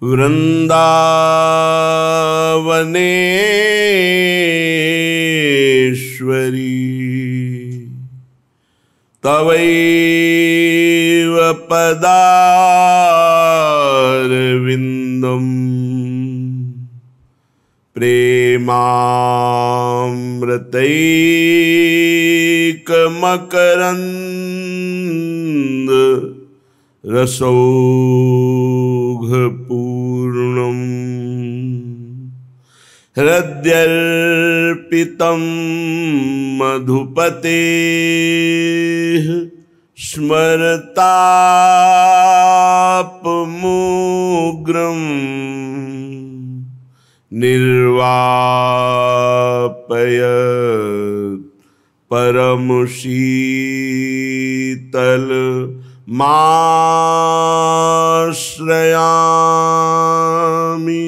वृंदावनेश्वरी तवैव पदारविंदम प्रेमामृतैकमकरंद रसौघपूर्णम् हृद्यर्पितं मधुपतेः स्मरतापमुग्रं निर्वापयत् परमशीतल माश्रयामि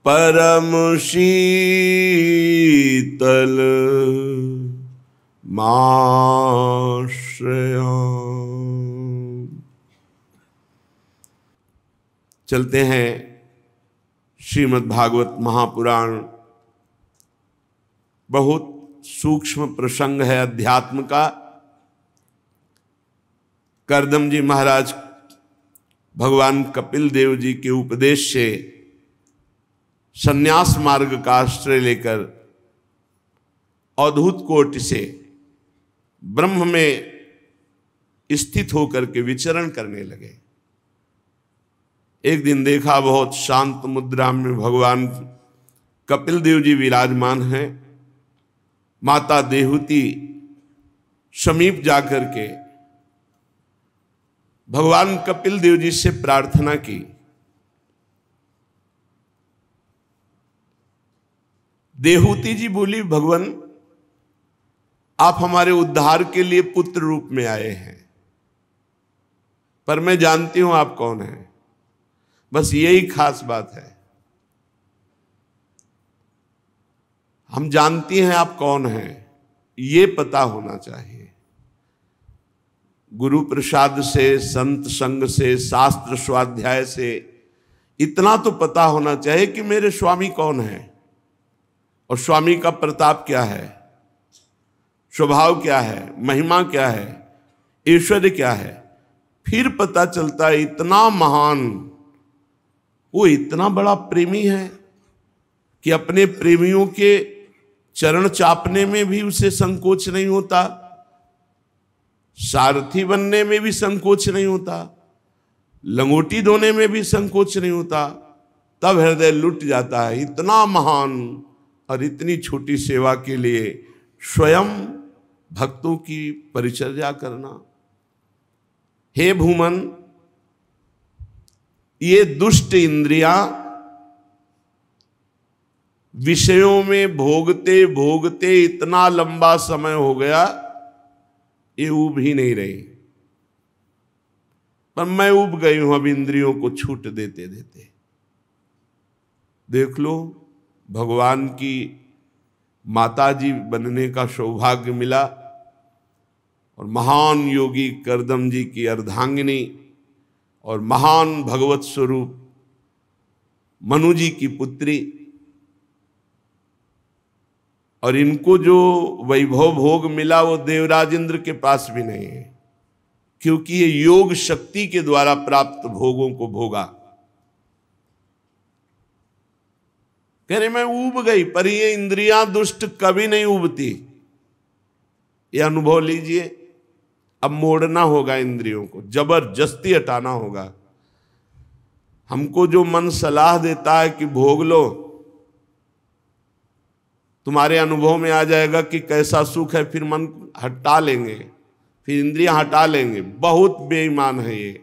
परम शीतल माश्रयामि। चलते हैं श्रीमद् भागवत महापुराण। बहुत सूक्ष्म प्रसंग है अध्यात्म का। करदम जी महाराज भगवान कपिल देव जी के उपदेश से संन्यास मार्ग का आश्रय लेकर अवधूत कोटि से ब्रह्म में स्थित होकर के विचरण करने लगे। एक दिन देखा बहुत शांत मुद्रा में भगवान कपिल देव जी विराजमान हैं। माता देहूति समीप जाकर के भगवान कपिल देव जी से प्रार्थना की, देहूति जी बोली, भगवान आप हमारे उद्धार के लिए पुत्र रूप में आए हैं, पर मैं जानती हूं आप कौन हैं। बस यही खास बात है, हम जानती हैं आप कौन हैं, ये पता होना चाहिए। गुरु प्रसाद से, संत संग से, शास्त्र स्वाध्याय से इतना तो पता होना चाहिए कि मेरे स्वामी कौन है और स्वामी का प्रताप क्या है, स्वभाव क्या है, महिमा क्या है, ऐश्वर्य क्या है। फिर पता चलता है इतना महान, वो इतना बड़ा प्रेमी है कि अपने प्रेमियों के चरण चापने में भी उसे संकोच नहीं होता, सारथी बनने में भी संकोच नहीं होता, लंगोटी धोने में भी संकोच नहीं होता। तब हृदय लुट जाता है। इतना महान और इतनी छोटी सेवा के लिए स्वयं भक्तों की परिचर्या करना। हे भूमन, ये दुष्ट इंद्रियां विषयों में भोगते भोगते इतना लंबा समय हो गया, ये ऊब ही नहीं रही। पर मैं ऊब गई हूं अब इंद्रियों को छूट देते देते। देख लो, भगवान की माताजी बनने का सौभाग्य मिला और महान योगी करदम जी की अर्धांगिनी और महान भगवत स्वरूप मनु जी की पुत्री। और इनको जो वैभव भोग मिला वो देवराज इंद्र के पास भी नहीं है, क्योंकि ये योग शक्ति के द्वारा प्राप्त भोगों को भोगा। कह रहे मैं ऊब गई, पर ये इंद्रियां दुष्ट कभी नहीं उबती। ये अनुभव लीजिए। अब मोड़ना होगा इंद्रियों को, जबरदस्ती हटाना होगा। हमको जो मन सलाह देता है कि भोग लो, तुम्हारे अनुभव में आ जाएगा कि कैसा सुख है, फिर मन हटा लेंगे, फिर इंद्रियां हटा लेंगे। बहुत बेईमान है ये,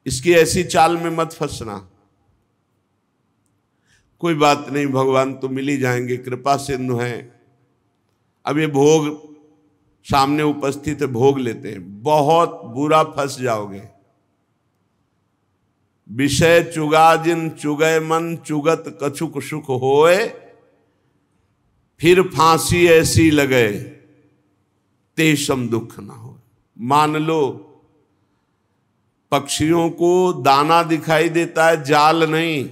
इसकी ऐसी चाल में मत फंसना। कोई बात नहीं, भगवान तो मिल ही जाएंगे, कृपा सिंधु हैं। अब ये भोग सामने उपस्थित है, भोग लेते हैं। बहुत बुरा फंस जाओगे। विषय चुगा जिन चुगय मन, चुगत कछुक सुख होए, फिर फांसी ऐसी लगे तेषम दुख ना हो। मान लो पक्षियों को दाना दिखाई देता है, जाल नहीं।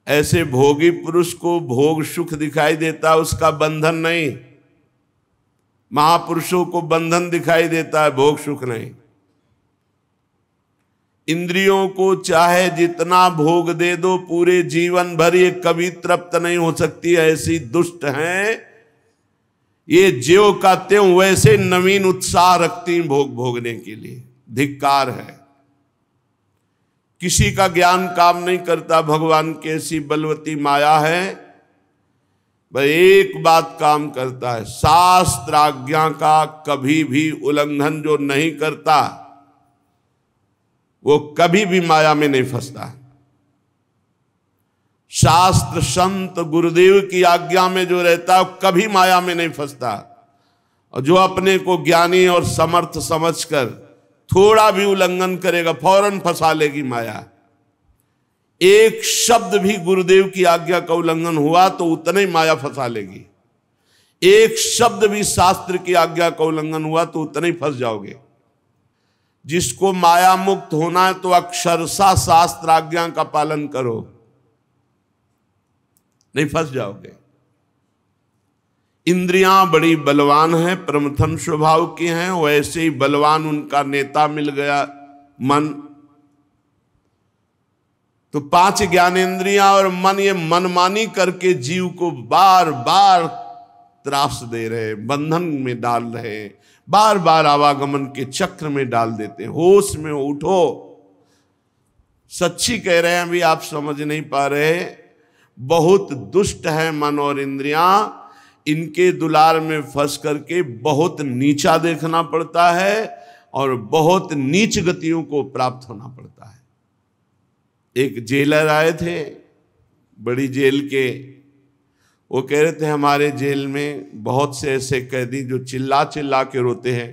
ऐसे भोगी पुरुष को भोग सुख दिखाई देता है, उसका बंधन नहीं। महापुरुषों को बंधन दिखाई देता है, भोग सुख नहीं। इंद्रियों को चाहे जितना भोग दे दो, पूरे जीवन भर ये कभी तृप्त नहीं हो सकती, ऐसी दुष्ट हैं ये। ज्यों का त्यों वैसे नवीन उत्साह रखती भोग भोगने के लिए। धिक्कार है। किसी का ज्ञान काम नहीं करता, भगवान की ऐसी बलवती माया है। भाई एक बात काम करता है, शास्त्र आज्ञा का कभी भी उल्लंघन जो नहीं करता वो कभी भी माया में नहीं फंसता। शास्त्र संत गुरुदेव की आज्ञा में जो रहता है वो कभी माया में नहीं फंसता। और जो अपने को ज्ञानी और समर्थ समझकर थोड़ा भी उल्लंघन करेगा, फौरन फंसा लेगी माया। एक शब्द भी गुरुदेव की आज्ञा का उल्लंघन हुआ तो उतना ही माया फंसा लेगी। एक शब्द भी शास्त्र की आज्ञा का उल्लंघन हुआ तो उतना ही फंस जाओगे। जिसको माया मुक्त होना है तो अक्षरशः शास्त्र आज्ञा का पालन करो, नहीं फंस जाओगे। इंद्रियां बड़ी बलवान हैं, प्रमथन स्वभाव की हैं, वैसे ही बलवान उनका नेता मिल गया मन। तो 5 ज्ञानेंद्रियां और मन, ये मनमानी करके जीव को बार बार त्रास दे रहे, बंधन में डाल रहे, बार बार आवागमन के चक्र में डाल देते हैं। होश में उठो। सच्ची कह रहे हैं, अभी आप समझ नहीं पा रहे। बहुत दुष्ट है मन और इंद्रियां। इनके दुलार में फंस करके बहुत नीचा देखना पड़ता है और बहुत नीच गतियों को प्राप्त होना पड़ता है। एक जेलर आए थे बड़ी जेल के, वो कह रहे थे हमारे जेल में बहुत से ऐसे कैदी जो चिल्ला चिल्ला के रोते हैं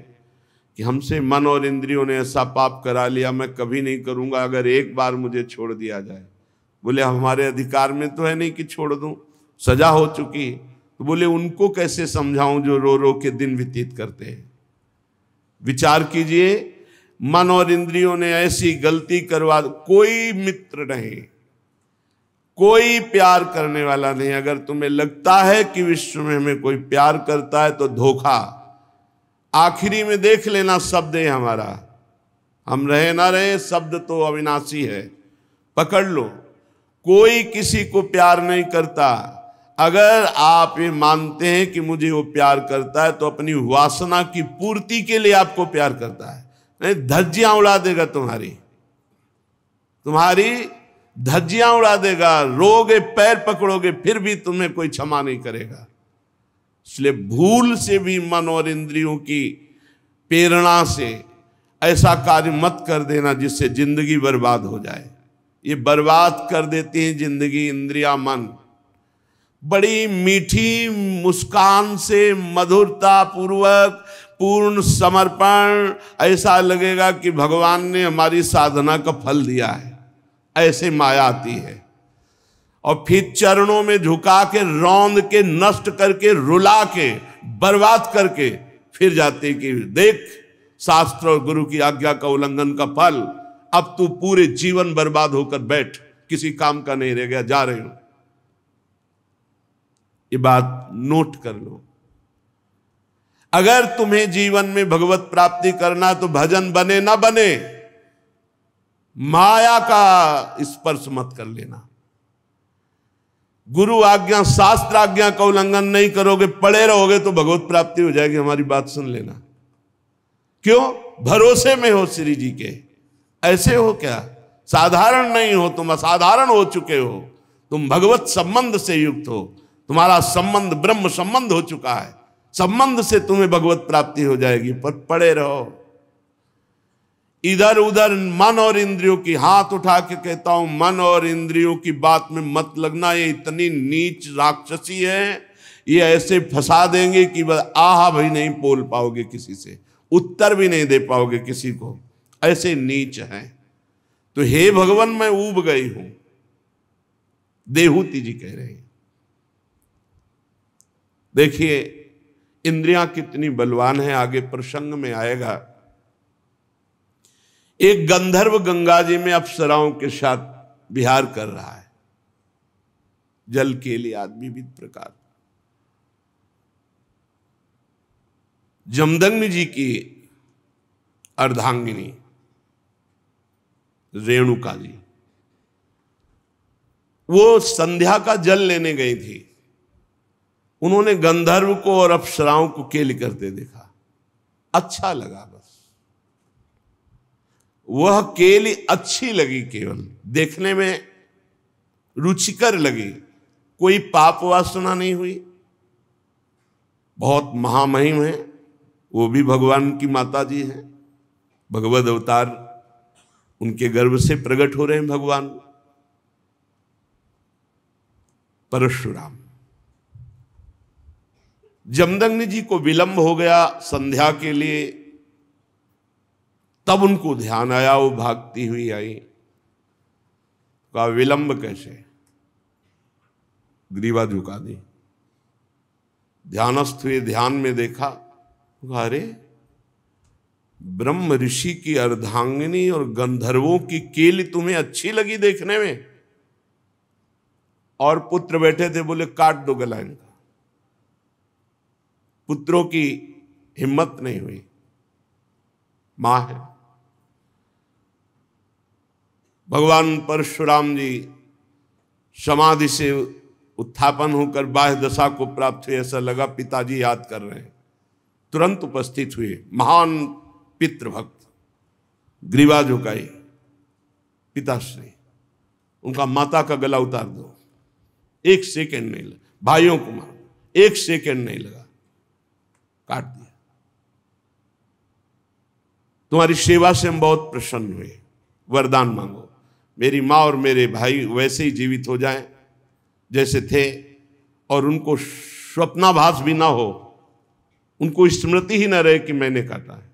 कि हमसे मन और इंद्रियों ने ऐसा पाप करा लिया, मैं कभी नहीं करूंगा अगर एक बार मुझे छोड़ दिया जाए। बोले हमारे अधिकार में तो है नहीं कि छोड़ दूं, सजा हो चुकी। तो बोले उनको कैसे समझाऊं जो रो रो के दिन व्यतीत करते हैं। विचार कीजिए, मन और इंद्रियों ने ऐसी गलती करवा, कोई मित्र नहीं, कोई प्यार करने वाला नहीं। अगर तुम्हें लगता है कि विश्व में हमें कोई प्यार करता है तो धोखा। आखिरी में देख लेना, शब्द है हमारा, हम रहे ना रहे, शब्द तो अविनाशी है, पकड़ लो। कोई किसी को प्यार नहीं करता। अगर आप ये मानते हैं कि मुझे वो प्यार करता है तो अपनी वासना की पूर्ति के लिए आपको प्यार करता है, नहीं धज्जियां उड़ा देगा, तुम्हारी धज्जियां उड़ा देगा। रोगे, पैर पकड़ोगे, फिर भी तुम्हें कोई क्षमा नहीं करेगा। इसलिए भूल से भी मन और इंद्रियों की प्रेरणा से ऐसा कार्य मत कर देना जिससे जिंदगी बर्बाद हो जाए। ये बर्बाद कर देती है जिंदगी, इंद्रिया, मन। बड़ी मीठी मुस्कान से, मधुरता पूर्वक, पूर्ण समर्पण, ऐसा लगेगा कि भगवान ने हमारी साधना का फल दिया है, ऐसे माया आती है। और फिर चरणों में झुका के, रौंद के, नष्ट करके, रुला के, बर्बाद करके फिर जाते कि देख शास्त्र और गुरु की आज्ञा का उल्लंघन का फल, अब तू पूरे जीवन बर्बाद होकर बैठ, किसी काम का नहीं रह गया, जा रहे हो। ये बात नोट कर लो। अगर तुम्हें जीवन में भगवत प्राप्ति करना तो भजन बने ना बने, माया का स्पर्श मत कर लेना। गुरु आज्ञा, शास्त्र आज्ञा का उल्लंघन नहीं करोगे, पड़े रहोगे तो भगवत प्राप्ति हो जाएगी। हमारी बात सुन लेना। क्यों? भरोसे में हो श्री जी के। ऐसे हो क्या? साधारण नहीं हो, तुम असाधारण हो चुके हो। तुम भगवत संबंध से युक्त हो, तुम्हारा संबंध ब्रह्म संबंध हो चुका है। संबंध से तुम्हें भगवत प्राप्ति हो जाएगी, पर पड़े रहो। इधर उधर मन और इंद्रियों की, हाथ उठा के कहता हूं, मन और इंद्रियों की बात में मत लगना। ये इतनी नीच राक्षसी है, ये ऐसे फंसा देंगे कि आहा भी नहीं बोल पाओगे किसी से, उत्तर भी नहीं दे पाओगे किसी को, ऐसे नीच हैं। तो हे भगवान, मैं ऊब गई हूं, देहूति जी कह रहे हैं। देखिए इंद्रियां कितनी बलवान है, आगे प्रसंग में आएगा। एक गंधर्व गंगा जी में अप्सराओं के साथ विहार कर रहा है, जल के लिए आदमी विविध प्रकार। जमदग्नि जी की अर्धांगिनी रेणुका जी, वो संध्या का जल लेने गई थी। उन्होंने गंधर्व को और अप्सराओं को केली करते देखा, अच्छा लगा। बस वह केली अच्छी लगी, केवल देखने में रुचिकर लगी, कोई पाप वासना नहीं हुई। बहुत महामहिम है, वो भी भगवान की माता जी हैं, भगवद अवतार, उनके गर्भ से प्रकट हो रहे हैं भगवान परशुराम। जमदग्नि जी को विलंब हो गया संध्या के लिए, तब उनको ध्यान आया, वो भागती हुई आई। कहा विलंब कैसे? ग्रीवा झुका दी, ध्यानस्थ हुए, ध्यान में देखा, अरे ब्रह्म ऋषि की अर्धांगिनी और गंधर्वों की केली तुम्हें अच्छी लगी देखने में, और पुत्र बैठे थे, बोले काट दो गला इनका। पुत्रों की हिम्मत नहीं हुई, मां है। भगवान परशुराम जी समाधि से उत्थापन होकर बाह्य दशा को प्राप्त हुए, ऐसा लगा पिताजी याद कर रहे हैं। तुरंत उपस्थित हुए महान पितृभक्त, ग्रीवा झुकाई, पिताश्री, उनका माता का गला उतार दो। एक सेकंड नहीं लगा, भाइयों को मारो, एक सेकंड नहीं लगा, काट दिया। तुम्हारी सेवा से हम बहुत प्रसन्न हुए, वरदान मांगो, मेरी माँ और मेरे भाई वैसे ही जीवित हो जाएं जैसे थे, और उनको स्वप्नाभास भी ना हो, उनको स्मृति ही ना रहे कि मैंने काटा है।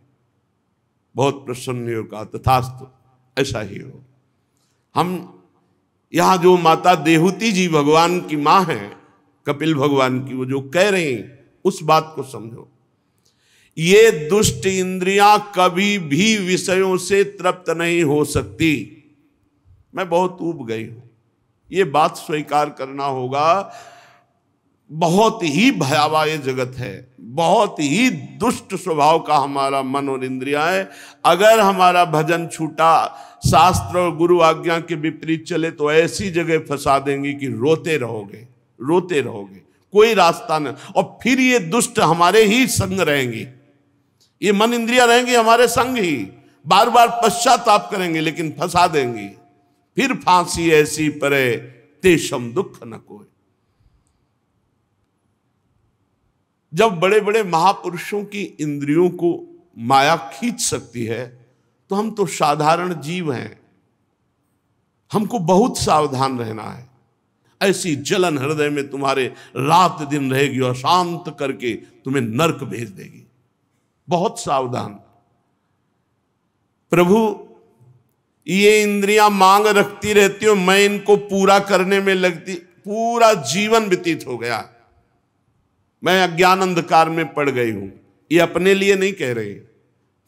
बहुत प्रसन्न हो, कहा तथास्तु, ऐसा ही हो। हम यहां जो माता देहूती जी भगवान की मां है, कपिल भगवान की, वो जो कह रही उस बात को समझो। ये दुष्ट इंद्रियां कभी भी विषयों से तृप्त नहीं हो सकती। मैं बहुत ऊब गई हूं, ये बात स्वीकार करना होगा। बहुत ही भयावह ये जगत है, बहुत ही दुष्ट स्वभाव का हमारा मन और इंद्रियां है। अगर हमारा भजन छूटा, शास्त्र और गुरु आज्ञा के विपरीत चले, तो ऐसी जगह फंसा देंगी कि रोते रहोगे, रोते रहोगे, कोई रास्ता नहीं। और फिर ये दुष्ट हमारे ही संग रहेंगी, ये मन इंद्रियां रहेंगी हमारे संग ही, बार बार पश्चाताप करेंगे, लेकिन फंसा देंगी। फिर फांसी ऐसी परे, तेषम दुख न कोई। जब बड़े बड़े महापुरुषों की इंद्रियों को माया खींच सकती है, तो हम तो साधारण जीव हैं, हमको बहुत सावधान रहना है। ऐसी जलन हृदय में तुम्हारे रात दिन रहेगी और शांत करके तुम्हें नरक भेज देगी। बहुत सावधान। प्रभु ये इंद्रियां मांग रखती रहती हो, मैं इनको पूरा करने में लगती, पूरा जीवन व्यतीत हो गया, मैं अज्ञान अंधकार में पड़ गई हूं। ये अपने लिए नहीं कह रहे,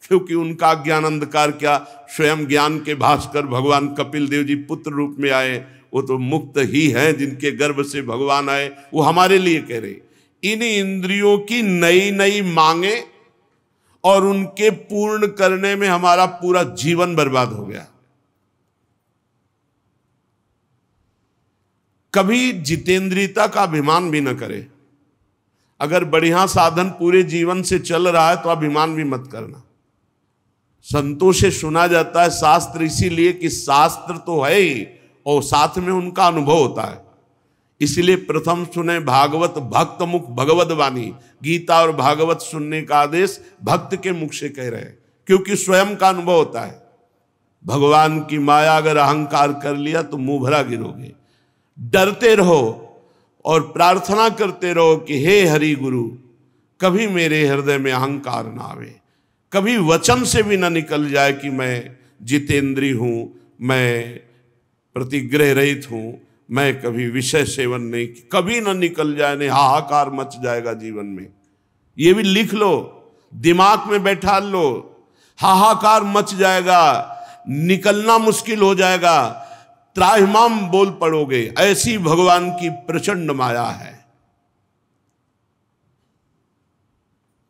क्योंकि उनका अज्ञान अंधकार क्या, स्वयं ज्ञान के भास्कर भगवान कपिल देव जी पुत्र रूप में आए, वो तो मुक्त ही हैं, जिनके गर्भ से भगवान आए, वो हमारे लिए कह रहे। इन इंद्रियों की नई नई मांगे और उनके पूर्ण करने में हमारा पूरा जीवन बर्बाद हो गया। कभी जितेंद्रियता का अभिमान भी न करे। अगर बढ़िया साधन पूरे जीवन से चल रहा है तो अभिमान भी मत करना। संतों से सुना जाता है शास्त्र, इसीलिए कि शास्त्र तो है ही और साथ में उनका अनुभव होता है। इसलिए प्रथम सुने भागवत भक्त मुख भगवद वाणी। गीता और भागवत सुनने का आदेश भक्त के मुख से कह रहे हैं, क्योंकि स्वयं का अनुभव होता है। भगवान की माया अगर अहंकार कर लिया तो मुंह भरा गिरोगे। डरते रहो और प्रार्थना करते रहो कि हे हरि गुरु, कभी मेरे हृदय में अहंकार ना आवे, कभी वचन से भी ना निकल जाए कि मैं जितेंद्रिय हूं, मैं प्रतिग्रह रहित हूं, मैं कभी विषय सेवन नहीं, कभी ना निकल जाए, नहीं हाहाकार मच जाएगा जीवन में। ये भी लिख लो, दिमाग में बैठा लो, हाहाकार मच जाएगा। निकलना मुश्किल हो जाएगा, त्राहिमाम बोल पड़ोगे। ऐसी भगवान की प्रचंड माया है।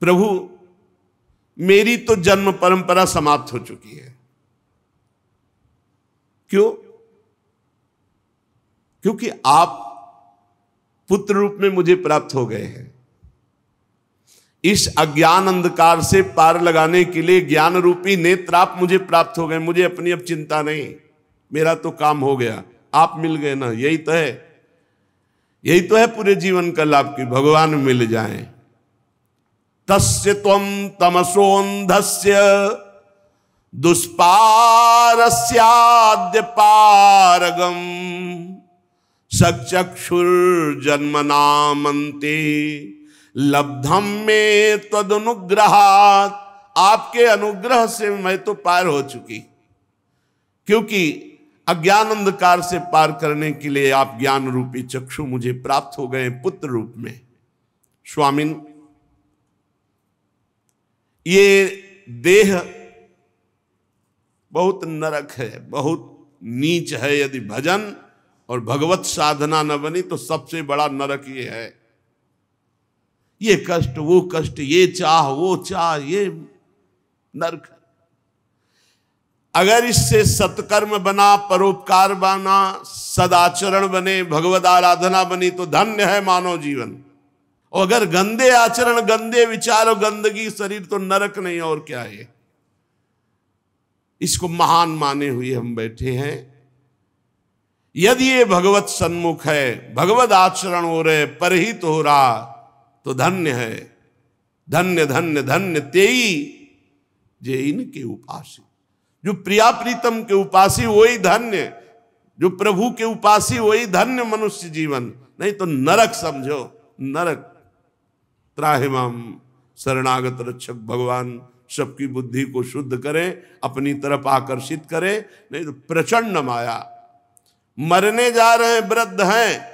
प्रभु, मेरी तो जन्म परंपरा समाप्त हो चुकी है। क्यों? क्योंकि आप पुत्र रूप में मुझे प्राप्त हो गए हैं। इस अज्ञान अंधकार से पार लगाने के लिए ज्ञान रूपी नेत्र आप मुझे प्राप्त हो गए। मुझे अपनी अब चिंता नहीं, मेरा तो काम हो गया, आप मिल गए ना। यही तो है, यही तो है पूरे जीवन का लाभ की भगवान मिल जाएं। तस्य त्वं तमसोऽन्धस्य दुष्पारस्याद्य पारगम सचक्षुर्जन्मनामन्ते लब्धम में त्वदनुग्रहात्। आपके अनुग्रह से मैं तो पार हो चुकी, क्योंकि अज्ञान अंधकार से पार करने के लिए आप ज्ञान रूपी चक्षु मुझे प्राप्त हो गए पुत्र रूप में। स्वामिन, ये देह बहुत नरक है, बहुत नीच है। यदि भजन और भगवत साधना न बनी तो सबसे बड़ा नरक ये है। ये कष्ट, वो कष्ट, ये चाह, वो चाह, ये नरक। अगर इससे सत्कर्म बना, परोपकार बना, सदाचरण बने, भगवत आराधना बनी तो धन्य है मानव जीवन। और अगर गंदे आचरण, गंदे विचार और गंदगी शरीर, तो नरक नहीं और क्या है। इसको महान माने हुए हम बैठे हैं। यदि ये भगवत सन्मुख है, भगवत आचरण हो रहे, परहित हो रहा, तो धन्य है। धन्य धन्य धन्य तेई जे इनके उपासी। जो प्रिया प्रीतम के उपासी वही धन्य, जो प्रभु के उपासी वही धन्य मनुष्य जीवन। नहीं तो नरक समझो, नरक। त्राहिमाम शरणागत रक्षक भगवान सबकी बुद्धि को शुद्ध करे, अपनी तरफ आकर्षित करे। नहीं तो प्रचंड माया। मरने जा रहे वृद्ध हैं,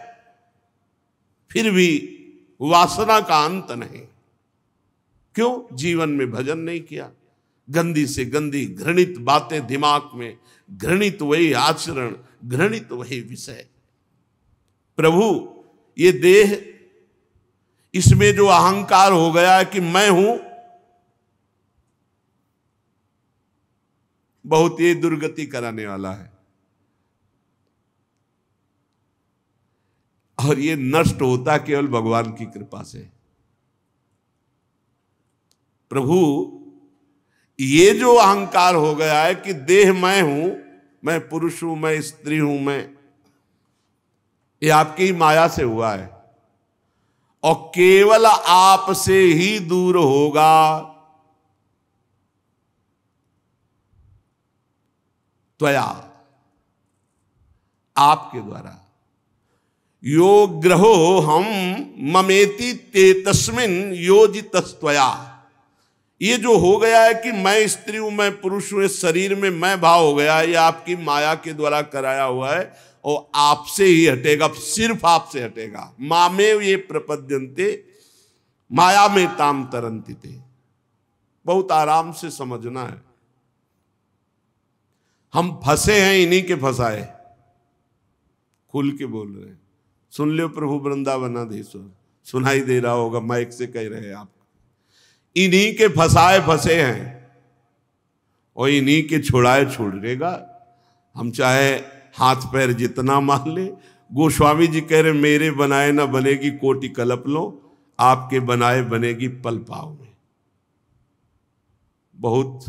फिर भी वासना का अंत नहीं। क्यों? जीवन में भजन नहीं किया। गंदी से गंदी घृणित बातें दिमाग में, घृणित वही आचरण, घृणित वही विषय। प्रभु, ये देह, इसमें जो अहंकार हो गया है कि मैं हूं, बहुत ये दुर्गति कराने वाला है। और ये नष्ट होता केवल भगवान की कृपा से। प्रभु, ये जो अहंकार हो गया है कि देह मैं हूं, मैं पुरुष हूं, मैं स्त्री हूं, ये आपकी माया से हुआ है। और केवल आपसे ही दूर होगा। त्वया, आपके द्वारा। यो ग्रहो हम ममेति ते तस्मिन् योजितस्त्वया। ये जो हो गया है कि मैं स्त्री हूं, मैं पुरुष हूं, इस शरीर में मैं भाव हो गया है, ये आपकी माया के द्वारा कराया हुआ है। और आपसे ही हटेगा, सिर्फ आपसे हटेगा। मामेव ये प्रपद्यन्ते माया में ताम तरन्ति ते। बहुत आराम से समझना है। हम फंसे हैं, इन्हीं के फंसाए। खुल के बोल रहे हैं। सुन लो प्रभु वृंदावनाधीश्वर, सुनाई दे रहा होगा, माइक से कह रहे हैं आप। इन्हीं के फंसाए फंसे हैं और इन्हीं के छुड़ाए छुड़ेगा। हम चाहे हाथ पैर जितना मान ले। गोस्वामी जी कह रहे, मेरे बनाए ना बनेगी कोटि कल्प लो, आपके बनाए बनेगी पल पाव में। बहुत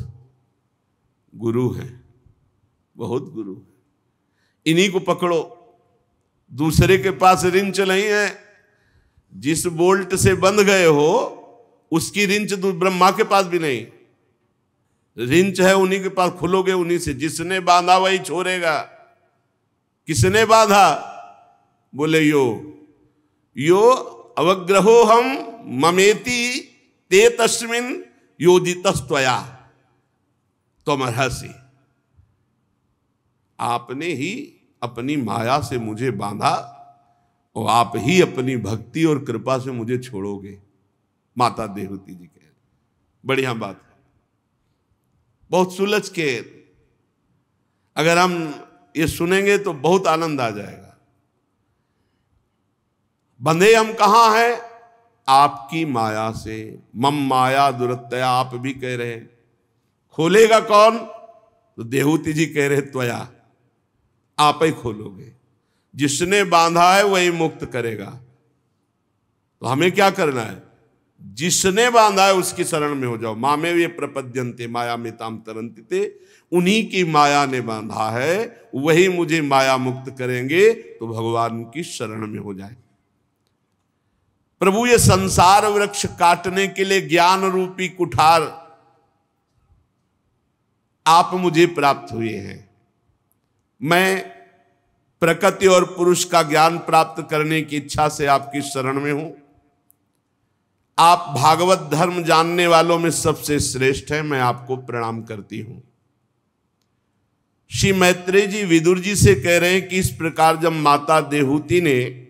गुरु हैं, बहुत गुरु हैं। इन्हीं को पकड़ो। दूसरे के पास रिंच नहीं है। जिस बोल्ट से बंध गए हो उसकी रिंच ब्रह्मा के पास भी नहीं। रिंच है उन्हीं के पास, खुलोगे उन्हीं से। जिसने बांधा वही छोड़ेगा। किसने बांधा? बोले यो यो अवग्रहो हम ममेति ते तस्मिन् योजितस्त्वया त्वमर्हसि। आपने ही अपनी माया से मुझे बांधा और आप ही अपनी भक्ति और कृपा से मुझे छोड़ोगे। माता देवहूति जी कह, बढ़िया बात है। बहुत सुलझ के अगर हम ये सुनेंगे तो बहुत आनंद आ जाएगा। बंधे हम कहां हैं? आपकी माया से। मम माया दुरत्या, आप भी कह रहे हैं। खोलेगा कौन? तो देहूति जी कह रहे त्वया, आप ही खोलोगे। जिसने बांधा है वही मुक्त करेगा। तो हमें क्या करना है? जिसने बांधा है उसकी शरण में हो जाओ। मामे वे प्रपद्यन्ते माया में ताम तरन्ति ते, उन्हीं की माया ने बांधा है, वही मुझे माया मुक्त करेंगे। तो भगवान की शरण में हो जाए। प्रभु ये संसार वृक्ष काटने के लिए ज्ञान रूपी कुठार आप मुझे प्राप्त हुए हैं। मैं प्रकृति और पुरुष का ज्ञान प्राप्त करने की इच्छा से आपकी शरण में हूं। आप भागवत धर्म जानने वालों में सबसे श्रेष्ठ हैं, मैं आपको प्रणाम करती हूं। श्री मैत्रेय जी विदुर जी से कह रहे हैं कि इस प्रकार जब माता देहूति ने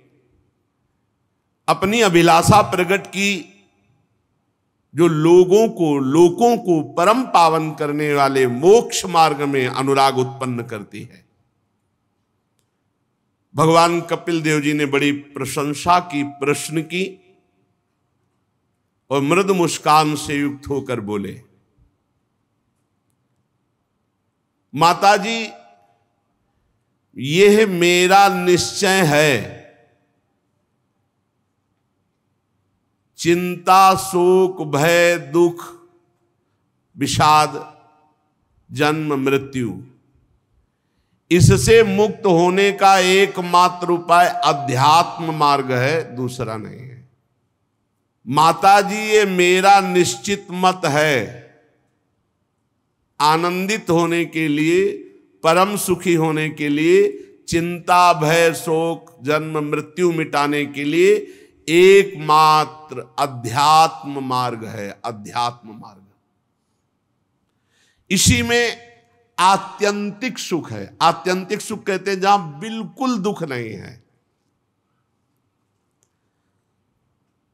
अपनी अभिलाषा प्रकट की, जो लोकों को परम पावन करने वाले मोक्ष मार्ग में अनुराग उत्पन्न करती है, भगवान कपिल देव जी ने बड़ी प्रशंसा की, प्रश्न की और मृदु मुस्कान से युक्त होकर बोले, माता जी यह मेरा निश्चय है। चिंता, शोक, भय, दुख, विषाद, जन्म, मृत्यु, इससे मुक्त होने का एकमात्र उपाय अध्यात्म मार्ग है, दूसरा नहीं है। माता जी ये मेरा निश्चित मत है। आनंदित होने के लिए, परम सुखी होने के लिए, चिंता, भय, शोक, जन्म, मृत्यु मिटाने के लिए एकमात्र अध्यात्म मार्ग है, अध्यात्म मार्ग। इसी में आत्यंतिक सुख है। आत्यंतिक सुख कहते हैं जहां बिल्कुल दुख नहीं है,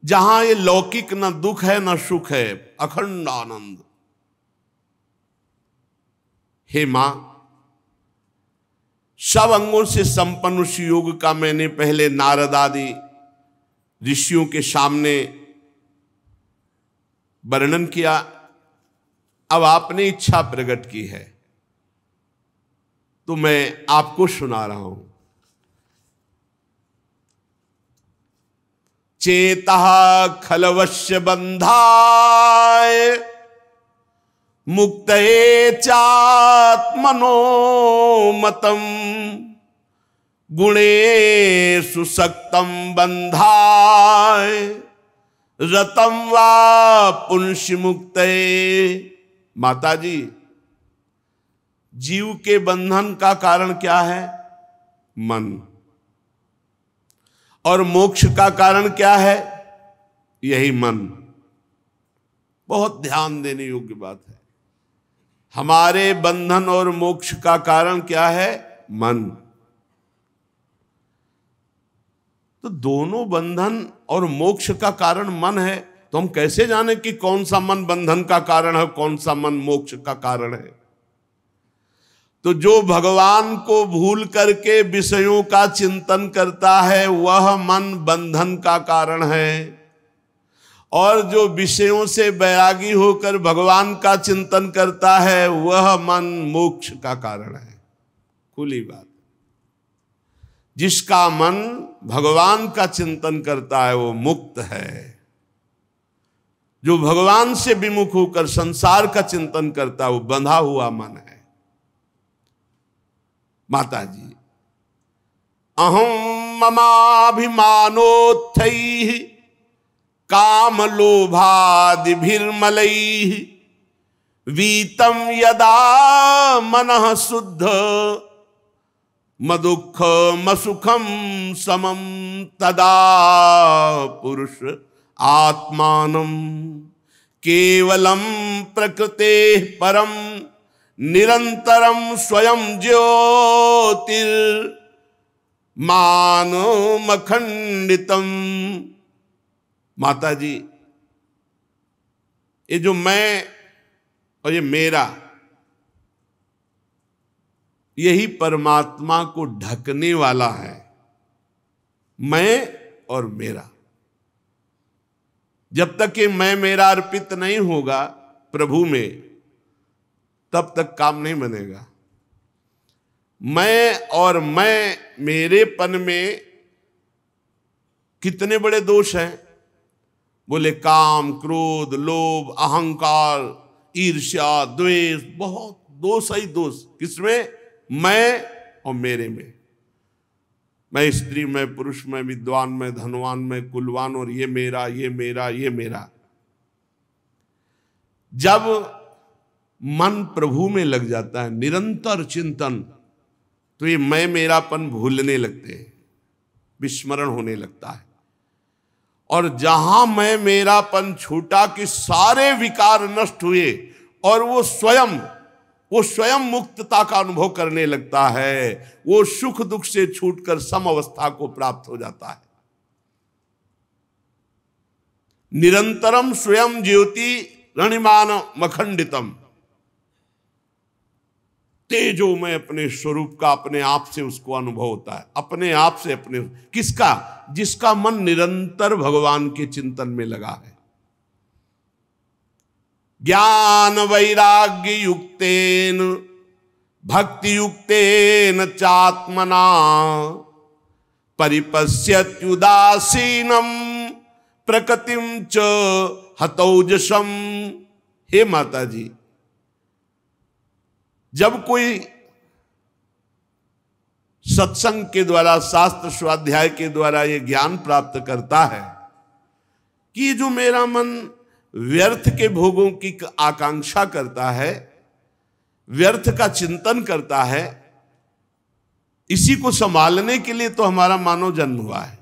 जहां ये लौकिक न दुख है न सुख है, अखंड आनंद। हे मां, सब अंगों से संपन्न उस योग का मैंने पहले नारद आदि ऋषियों के सामने वर्णन किया। अब आपने इच्छा प्रकट की है तो मैं आपको सुना रहा हूं। चेतः खलवश्य बंधाय मुक्तये चात्मनो मतम गुणेषु सक्तं बंधाय रतम वा पुंसि मुक्तये। माता जी, जीव के बंधन का कारण क्या है? मन। और मोक्ष का कारण क्या है? यही मन। बहुत ध्यान देने योग्य बात है। हमारे बंधन और मोक्ष का कारण क्या है? मन। तो दोनों बंधन और मोक्ष का कारण मन है, तो हम कैसे जाने कि कौन सा मन बंधन का कारण है, कौन सा मन मोक्ष का कारण है? तो जो भगवान को भूल करके विषयों का चिंतन करता है वह मन बंधन का कारण है, और जो विषयों से बैरागी होकर भगवान का चिंतन करता है वह मन मोक्ष का कारण है। खुली बात। जिसका मन भगवान का चिंतन करता है वो मुक्त है। जो भगवान से विमुख होकर संसार का चिंतन करता है वो बंधा हुआ मन है। माता जी, अहम ममाभिमानोत्थैः काम लोभादिभिर्मलैः वीतम यदा मनः शुद्ध मदुख मसुखम समम तदा पुरुष आत्मानं केवलम प्रकृते परम निरंतरम स्वयं ज्योतिर्मानमखंडितम। माता जी, ये जो मैं और ये मेरा, यही परमात्मा को ढकने वाला है, मैं और मेरा। जब तक कि मैं मेरा अर्पित नहीं होगा प्रभु में, तब तक काम नहीं बनेगा। मैं और मैं मेरेपन में कितने बड़े दोष हैं? बोले काम, क्रोध, लोभ, अहंकार, ईर्ष्या, द्वेष, बहुत दोष ही दोष। किसमें? मैं और मेरे में। मैं स्त्री में, पुरुष में, विद्वान में, धनवान में, कुलवान, और ये मेरा, ये मेरा, ये मेरा। जब मन प्रभु में लग जाता है, निरंतर चिंतन, तो ये मैं मेरापन भूलने लगते हैं, विस्मरण होने लगता है। और जहां मैं मेरापन छूटा कि सारे विकार नष्ट हुए और वो स्वयं मुक्तता का अनुभव करने लगता है, वो सुख दुख से छूटकर सम अवस्था को प्राप्त हो जाता है। निरंतरम स्वयं ज्योति रणिमान मखंडितम, तेजो में अपने स्वरूप का अपने आप से उसको अनुभव होता है, अपने आप से अपने। किसका? जिसका मन निरंतर भगवान के चिंतन में लगा है। ज्ञान वैराग्य युक्तेन भक्ति युक्तेन चात्मना परिपश्यत्युदासीनम प्रकृतिम च हतौजसम। हे माता जी, जब कोई सत्संग के द्वारा, शास्त्र स्वाध्याय के द्वारा ये ज्ञान प्राप्त करता है कि जो मेरा मन व्यर्थ के भोगों की आकांक्षा करता है, व्यर्थ का चिंतन करता है, इसी को संभालने के लिए तो हमारा मानव जन्म हुआ है।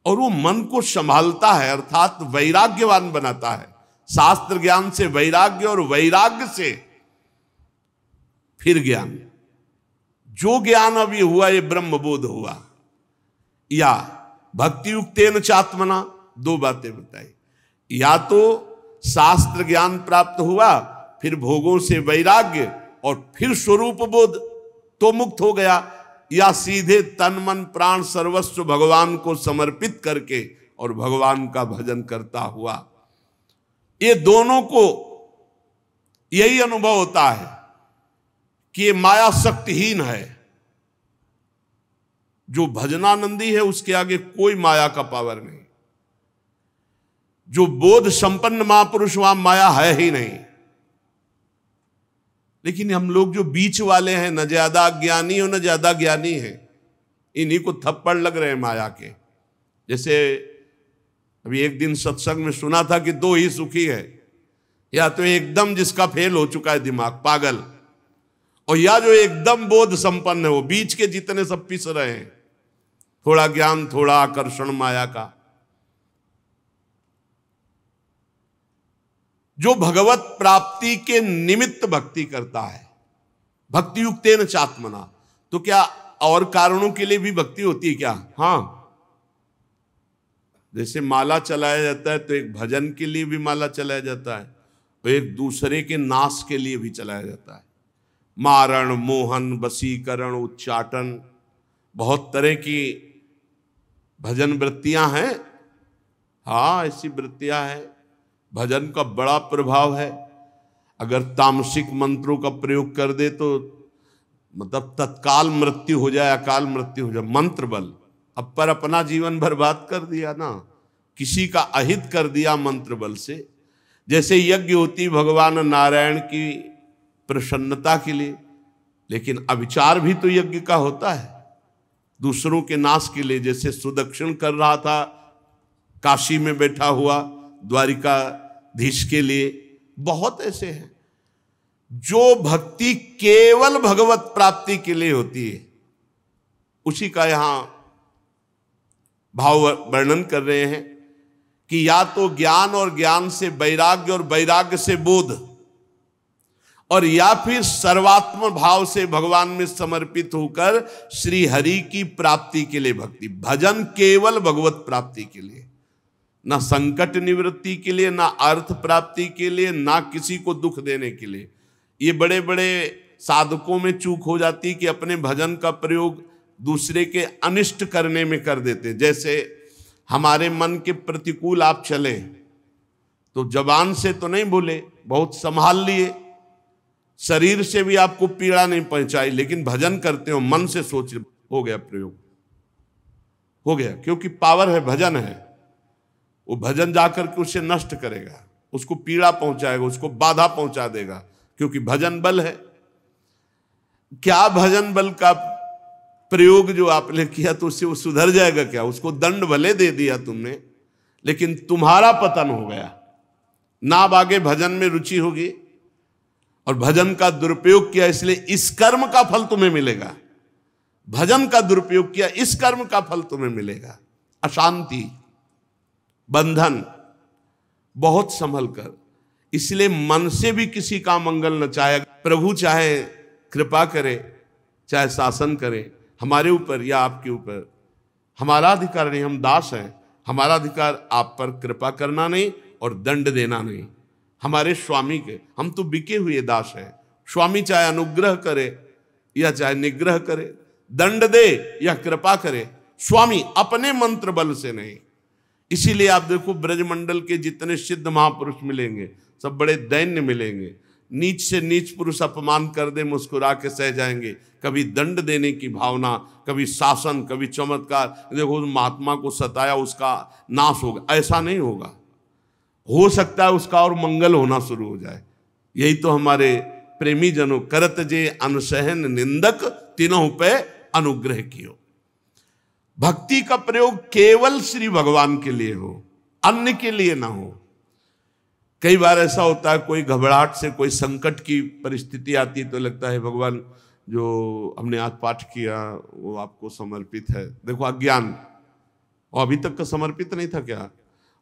और वो मन को संभालता है, अर्थात वैराग्यवान बनाता है। शास्त्र ज्ञान से वैराग्य, और वैराग्य से फिर ज्ञान। जो ज्ञान अभी हुआ ये ब्रह्मबोध हुआ, या भक्ति युक्तेन चात्मना। दो बातें बताई, या तो शास्त्र ज्ञान प्राप्त हुआ, फिर भोगों से वैराग्य, और फिर स्वरूप बोध, तो मुक्त हो गया, या सीधे तन मन प्राण सर्वस्व भगवान को समर्पित करके और भगवान का भजन करता हुआ। ये दोनों को यही अनुभव होता है कि ये माया शक्तिहीन है। जो भजनानंदी है उसके आगे कोई माया का पावर नहीं। जो बोध संपन्न महापुरुष, वहां माया है ही नहीं। लेकिन हम लोग जो बीच वाले हैं, न ज्यादा ज्ञानी और न ज्यादा ज्ञानी हैं, इन्हीं को थप्पड़ लग रहे हैं माया के। जैसे अभी एक दिन सत्संग में सुना था कि दो ही सुखी है, या तो एकदम जिसका फेल हो चुका है दिमाग, पागल, और या जो एकदम बोध संपन्न है। वो बीच के जितने सब पिस रहे हैं, थोड़ा ज्ञान, थोड़ा आकर्षण माया का। जो भगवत प्राप्ति के निमित्त भक्ति करता है, भक्ति युक्तेन चात्मना। तो क्या और कारणों के लिए भी भक्ति होती है क्या? हाँ, जैसे माला चलाया जाता है तो एक भजन के लिए भी माला चलाया जाता है, और एक दूसरे के नाश के लिए भी चलाया जाता है। मारण, मोहन, वशीकरण, उच्चाटन, बहुत तरह की भजन वृत्तियां हैं। हाँ, ऐसी वृत्तियां हैं। भजन का बड़ा प्रभाव है। अगर तामसिक मंत्रों का प्रयोग कर दे तो मतलब तत्काल मृत्यु हो जाए, अकाल मृत्यु हो जाए। मंत्र बल, अब पर अपना जीवन बर्बाद कर दिया ना, किसी का अहित कर दिया मंत्र बल से। जैसे यज्ञ होती भगवान नारायण की प्रसन्नता के लिए, लेकिन अविचार भी तो यज्ञ का होता है, दूसरों के नाश के लिए। जैसे सुदक्षिण कर रहा था काशी में बैठा हुआ द्वारिकाधीश के लिए, बहुत ऐसे हैं। जो भक्ति केवल भगवत प्राप्ति के लिए होती है, उसी का यहां भाव वर्णन कर रहे हैं कि या तो ज्ञान और ज्ञान से वैराग्य और वैराग्य से बोध, और या फिर सर्वात्म भाव से भगवान में समर्पित होकर श्री हरि की प्राप्ति के लिए भक्ति। भजन केवल भगवत प्राप्ति के लिए, ना संकट निवृत्ति के लिए, ना अर्थ प्राप्ति के लिए, ना किसी को दुख देने के लिए। ये बड़े बड़े साधकों में चूक हो जाती कि अपने भजन का प्रयोग दूसरे के अनिष्ट करने में कर देते। जैसे हमारे मन के प्रतिकूल आप चले तो जबान से तो नहीं बोले, बहुत संभाल लिए, शरीर से भी आपको पीड़ा नहीं पहुंचाई, लेकिन भजन करते हो मन से सोच, हो गया प्रयोग, हो गया, क्योंकि पावर है, भजन है। वो भजन जाकर के उसे नष्ट करेगा, उसको पीड़ा पहुंचाएगा, उसको बाधा पहुंचा देगा, क्योंकि भजन बल है। क्या भजन बल का प्रयोग जो आपने किया तो उससे वो सुधर जाएगा क्या? उसको दंड भले दे दिया तुमने, लेकिन तुम्हारा पतन हो गया ना। अब आगे भजन में रुचि होगी और भजन का दुरुपयोग किया, इसलिए इस कर्म का फल तुम्हें मिलेगा। भजन का दुरुपयोग किया, इस कर्म का फल तुम्हें मिलेगा। अशांति, बंधन, बहुत संभल कर। इसलिए मन से भी किसी का मंगल न चाहे। प्रभु चाहे कृपा करे, चाहे शासन करे हमारे ऊपर या आपके ऊपर, हमारा अधिकार नहीं, हम दास हैं। हमारा अधिकार आप पर कृपा करना नहीं और दंड देना नहीं, हमारे स्वामी के। हम तो बिके हुए दास हैं। स्वामी चाहे अनुग्रह करे या चाहे निग्रह करे, दंड दे या कृपा करे, स्वामी अपने मंत्र बल से नहीं। इसीलिए आप देखो ब्रजमंडल के जितने सिद्ध महापुरुष मिलेंगे सब बड़े दैन्य मिलेंगे। नीच से नीच पुरुष अपमान कर दे मुस्कुरा के सह जाएंगे। कभी दंड देने की भावना, कभी शासन, कभी चमत्कार। देखो उस महात्मा को सताया, उसका नाश होगा, ऐसा नहीं होगा। हो सकता है उसका और मंगल होना शुरू हो जाए। यही तो हमारे प्रेमी जनों करत जे अनसहन निंदक तीनों पे अनुग्रह कियो। भक्ति का प्रयोग केवल श्री भगवान के लिए हो, अन्य के लिए ना हो। कई बार ऐसा होता है, कोई घबराहट से कोई संकट की परिस्थिति आती है तो लगता है भगवान जो हमने आज पाठ किया वो आपको समर्पित है। देखो अज्ञान, और अभी तक का समर्पित नहीं था क्या,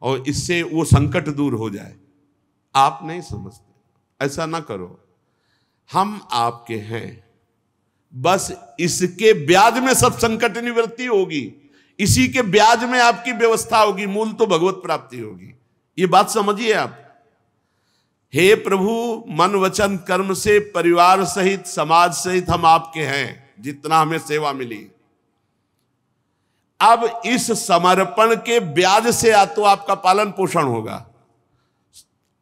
और इससे वो संकट दूर हो जाए। आप नहीं समझते, ऐसा ना करो। हम आपके हैं, बस इसके ब्याज में सब संकट निवृत्ति होगी, इसी के ब्याज में आपकी व्यवस्था होगी, मूल तो भगवत प्राप्ति होगी। ये बात समझिए आप। हे प्रभु, मन वचन कर्म से परिवार सहित समाज सहित हम आपके हैं, जितना हमें सेवा मिली। अब इस समर्पण के ब्याज से या तो आपका पालन पोषण होगा,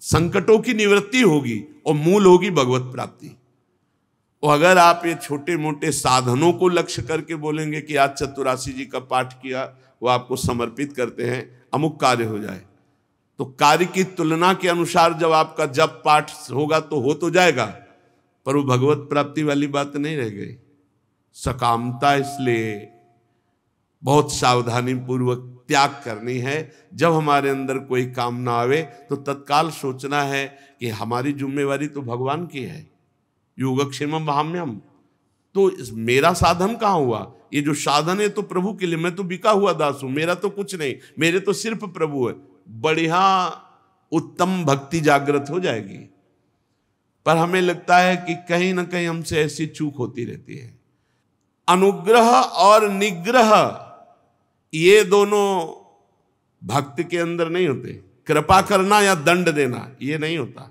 संकटों की निवृत्ति होगी और मूल होगी भगवत प्राप्ति। और अगर आप ये छोटे मोटे साधनों को लक्ष्य करके बोलेंगे कि आज चतुरासी जी का पाठ किया, वो आपको समर्पित करते हैं, अमुक कार्य हो जाए, तो कार्य की तुलना के अनुसार जब आपका जप पाठ होगा तो हो तो जाएगा, पर वो भगवत प्राप्ति वाली बात नहीं रह गई। सकामता इसलिए बहुत सावधानी पूर्वक त्याग करनी है। जब हमारे अंदर कोई काम ना आवे तो तत्काल सोचना है कि हमारी जिम्मेवारी तो भगवान की है। योगक्षेमम वहाम्यम, तो मेरा साधन कहाँ हुआ? ये जो साधन है तो प्रभु के लिए, मैं तो बिका हुआ दास हूं, मेरा तो कुछ नहीं, मेरे तो सिर्फ प्रभु है। बढ़िया उत्तम भक्ति जागृत हो जाएगी। पर हमें लगता है कि कहीं ना कहीं हमसे ऐसी चूक होती रहती है। अनुग्रह और निग्रह ये दोनों भक्त के अंदर नहीं होते। कृपा करना या दंड देना ये नहीं होता,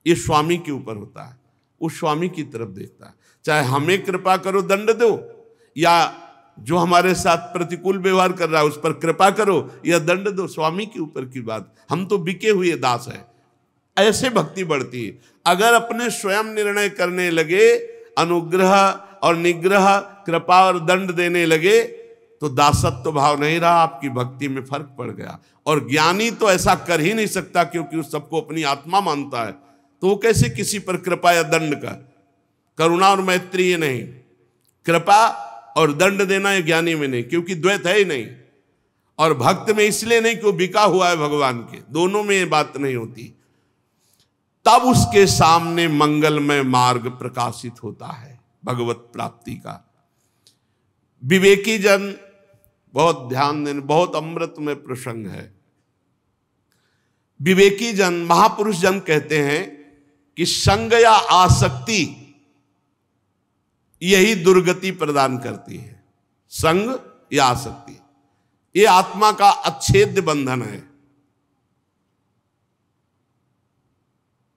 ये स्वामी के ऊपर होता है। वो स्वामी की तरफ देखता है। चाहे हमें कृपा करो दंड दो, या जो हमारे साथ प्रतिकूल व्यवहार कर रहा है उस पर कृपा करो या दंड दो, स्वामी के ऊपर की बात। हम तो बिके हुए दास हैं। ऐसे भक्ति बढ़ती है। अगर अपने स्वयं निर्णय करने लगे, अनुग्रह और निग्रह, कृपा और दंड देने लगे, तो दासत्व भाव नहीं रहा, आपकी भक्ति में फर्क पड़ गया। और ज्ञानी तो ऐसा कर ही नहीं सकता, क्योंकि उस सबको अपनी आत्मा मानता है, तो वो कैसे किसी पर कृपा या दंड का? करुणा और मैत्री ये नहीं, कृपा और दंड देना ये ज्ञानी में नहीं, क्योंकि द्वैत है ही नहीं। और भक्त में इसलिए नहीं कि वो बिका हुआ है भगवान के, दोनों में ये बात नहीं होती। तब उसके सामने मंगलमय मार्ग प्रकाशित होता है भगवत प्राप्ति का। विवेकी जन, बहुत ध्यान देने, बहुत अमृतमय प्रसंग है। विवेकी जन, महापुरुष जन कहते हैं कि संग या आसक्ति यही दुर्गति प्रदान करती है। संग या आसक्ति ये आत्मा का अच्छेद्य बंधन है।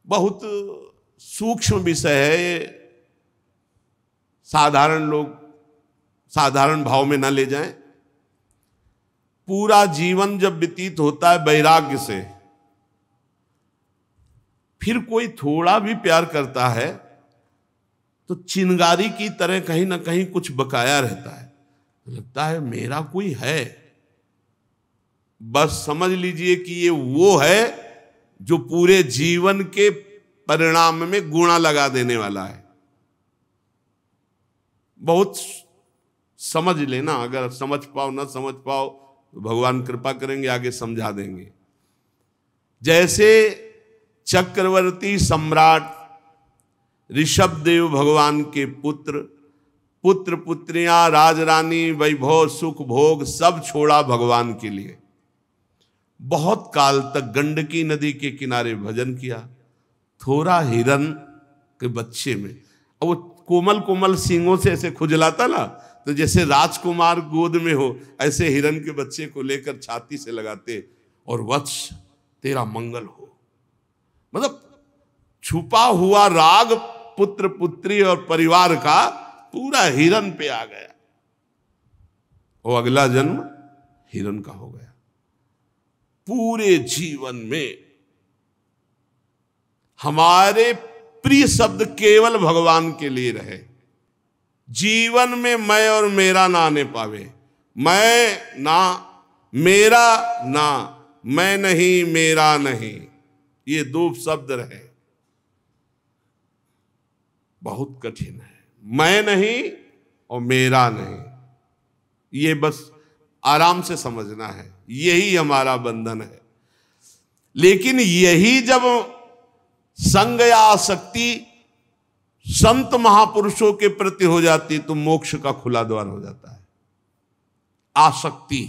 बहुत सूक्ष्म विषय है, साधारण लोग साधारण भाव में ना ले जाएं। पूरा जीवन जब व्यतीत होता है वैराग्य से, फिर कोई थोड़ा भी प्यार करता है तो चिंगारी की तरह कहीं ना कहीं कुछ बकाया रहता है, लगता है मेरा कोई है। बस समझ लीजिए कि ये वो है जो पूरे जीवन के परिणाम में गुणा लगा देने वाला है। बहुत समझ लेना, अगर समझ पाओ ना समझ पाओ तो भगवान कृपा करेंगे, आगे समझा देंगे। जैसे चक्रवर्ती सम्राट ऋषभदेव भगवान के पुत्र पुत्रियां, राजरानी, वैभव, सुख, भोग सब छोड़ा भगवान के लिए। बहुत काल तक गंडकी नदी के किनारे भजन किया। थोड़ा हिरन के बच्चे में, और वो कोमल कोमल सींगों से ऐसे खुजलाता ना, तो जैसे राजकुमार गोद में हो ऐसे हिरन के बच्चे को लेकर छाती से लगाते और वत्स तेरा मंगल हो। मतलब छुपा हुआ राग पुत्र पुत्री और परिवार का पूरा हिरन पे आ गया, वो अगला जन्म हिरन का हो गया। पूरे जीवन में हमारे प्रिय शब्द केवल भगवान के लिए रहे। जीवन में मैं और मेरा ना आने पावे। मैं ना, मेरा ना, मैं नहीं मेरा नहीं, ये दो शब्द रहे। बहुत कठिन है, मैं नहीं और मेरा नहीं, ये बस आराम से समझना है, यही हमारा बंधन है। लेकिन यही जब संग या आसक्ति संत महापुरुषों के प्रति हो जाती तो मोक्ष का खुला द्वार हो जाता है। आसक्ति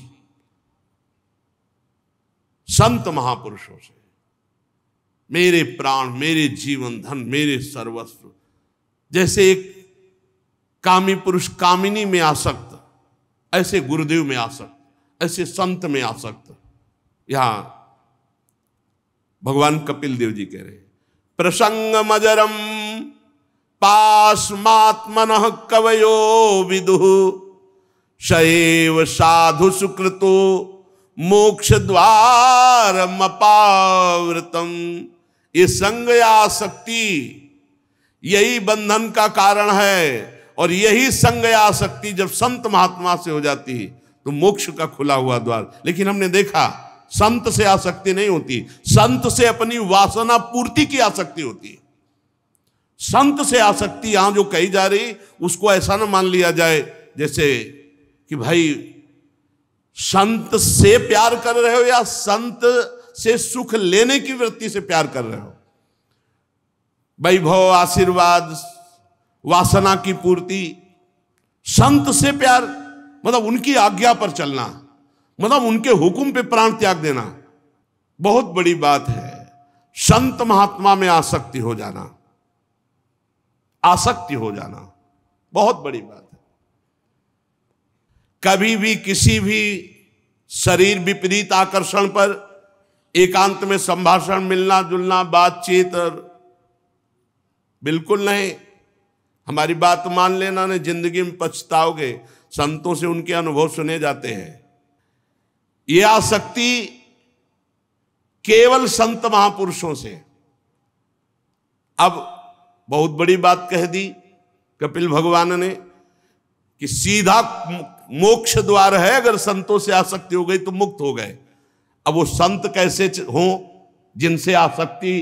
संत महापुरुषों से, मेरे प्राण, मेरे जीवन धन, मेरे सर्वस्व। जैसे एक कामी पुरुष कामिनी में आसक्त, ऐसे गुरुदेव में आसक्त, ऐसे संत में आसक्त। यहां भगवान कपिल देव जी कह रहे हैं, प्रसंग मजरम पास्मात्मनः कवयो विदुः शैव साधु सुकृतो मोक्ष द्वारम अपावृतम। ये संग या आसक्ति यही बंधन का कारण है, और यही संग या आसक्ति जब संत महात्मा से हो जाती है तो मोक्ष का खुला हुआ द्वार। लेकिन हमने देखा संत से आसक्ति नहीं होती, संत से अपनी वासना पूर्ति की आसक्ति होती है। संत से आसक्ति यहां जो कही जा रही उसको ऐसा ना मान लिया जाए जैसे कि भाई संत से प्यार कर रहे हो या संत से सुख लेने की वृत्ति से प्यार कर रहे हो। वैभव, आशीर्वाद, वासना की पूर्ति, संत से प्यार मतलब उनकी आज्ञा पर चलना, मतलब उनके हुक्म पे प्राण त्याग देना, बहुत बड़ी बात है। संत महात्मा में आसक्ति हो जाना, आसक्ति हो जाना बहुत बड़ी बात है। कभी भी किसी भी शरीर विपरीत आकर्षण पर एकांत में संभाषण, मिलना जुलना, बातचीत बिल्कुल नहीं। हमारी बात मान लेना, नहीं जिंदगी में पछताओगे। संतों से उनके अनुभव सुने जाते हैं। यह आसक्ति केवल संत महापुरुषों से। अब बहुत बड़ी बात कह दी कपिल भगवान ने कि सीधा मोक्ष द्वार है, अगर संतों से आसक्ति हो गई तो मुक्त हो गए। अब वो संत कैसे हो जिनसे आसक्ति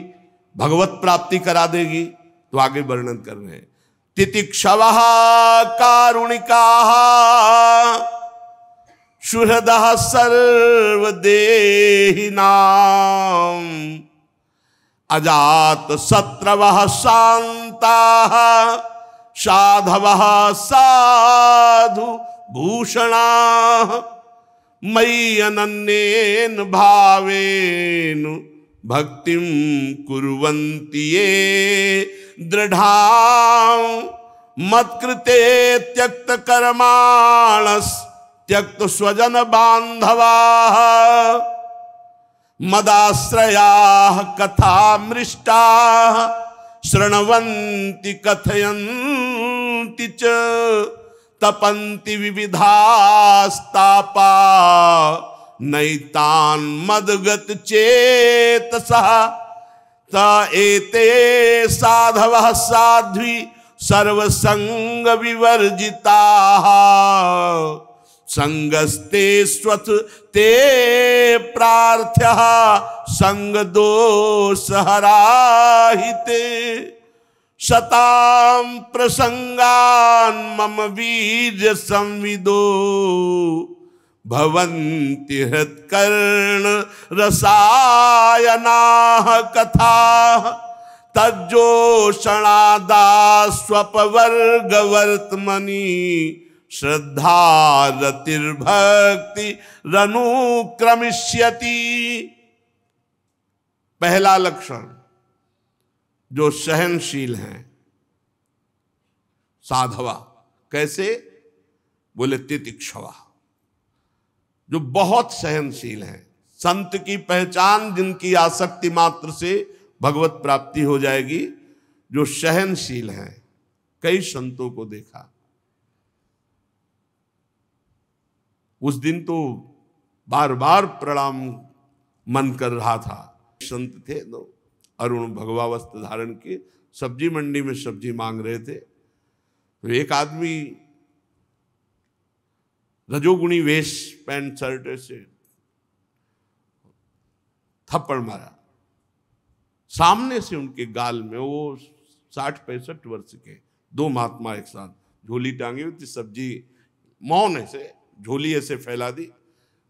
भगवत प्राप्ति करा देगी, तो आगे वर्णन कर रहे हैं। तितिक्षवः कारुणिकाः सुहृदः सर्वदेहिनां अजात शत्रवः शान्ताः साधवः साधु भूषणाः मयि अनन्येन भावेन भक्तिं कुर्वन्ति ये दृढ़ां मत्कृते त्यक्त कर्माणस् त्यक्त स्वजन बांधवाः मदाश्रयाः कथामृष्टाः शृण्वन्ति कथयन्ति च तपन्ति विविधास्तापा नैतान् मदगत चेतसः त एते साधवः साध्वी सर्वसंग विवर्जिताः संगस्ते स्वथ ते प्रार्थ्यः संग दोषहराहिते शतां प्रसंगान् मम वीर्य संविदो भवन्ति हृत्कर्ण रसायनाः कथाः तज्जोषणादास्वपवर्गवर्त्मनि श्रद्धा रतिर्भक्ति रनुक्रमिष्यति। पहला लक्षण जो सहनशील हैं साधवा, कैसे बोले तितिक्षवा, जो बहुत सहनशील हैं। संत की पहचान जिनकी आसक्ति मात्र से भगवत प्राप्ति हो जाएगी, जो सहनशील हैं। कई संतों को देखा, उस दिन तो बार बार प्रणाम मन कर रहा था। संत थे तो अरुण भगवा वस्त्र धारण के सब्जी मंडी में सब्जी मांग रहे थे, तो एक आदमी रजोगुणी वेश पैंट शर्ट से थप्पड़ मारा सामने से उनके गाल में। वो 60-65 वर्ष के दो महात्मा एक साथ, झोली टांगी हुई थी, सब्जी मौन ऐसे झोली ऐसे फैला दी,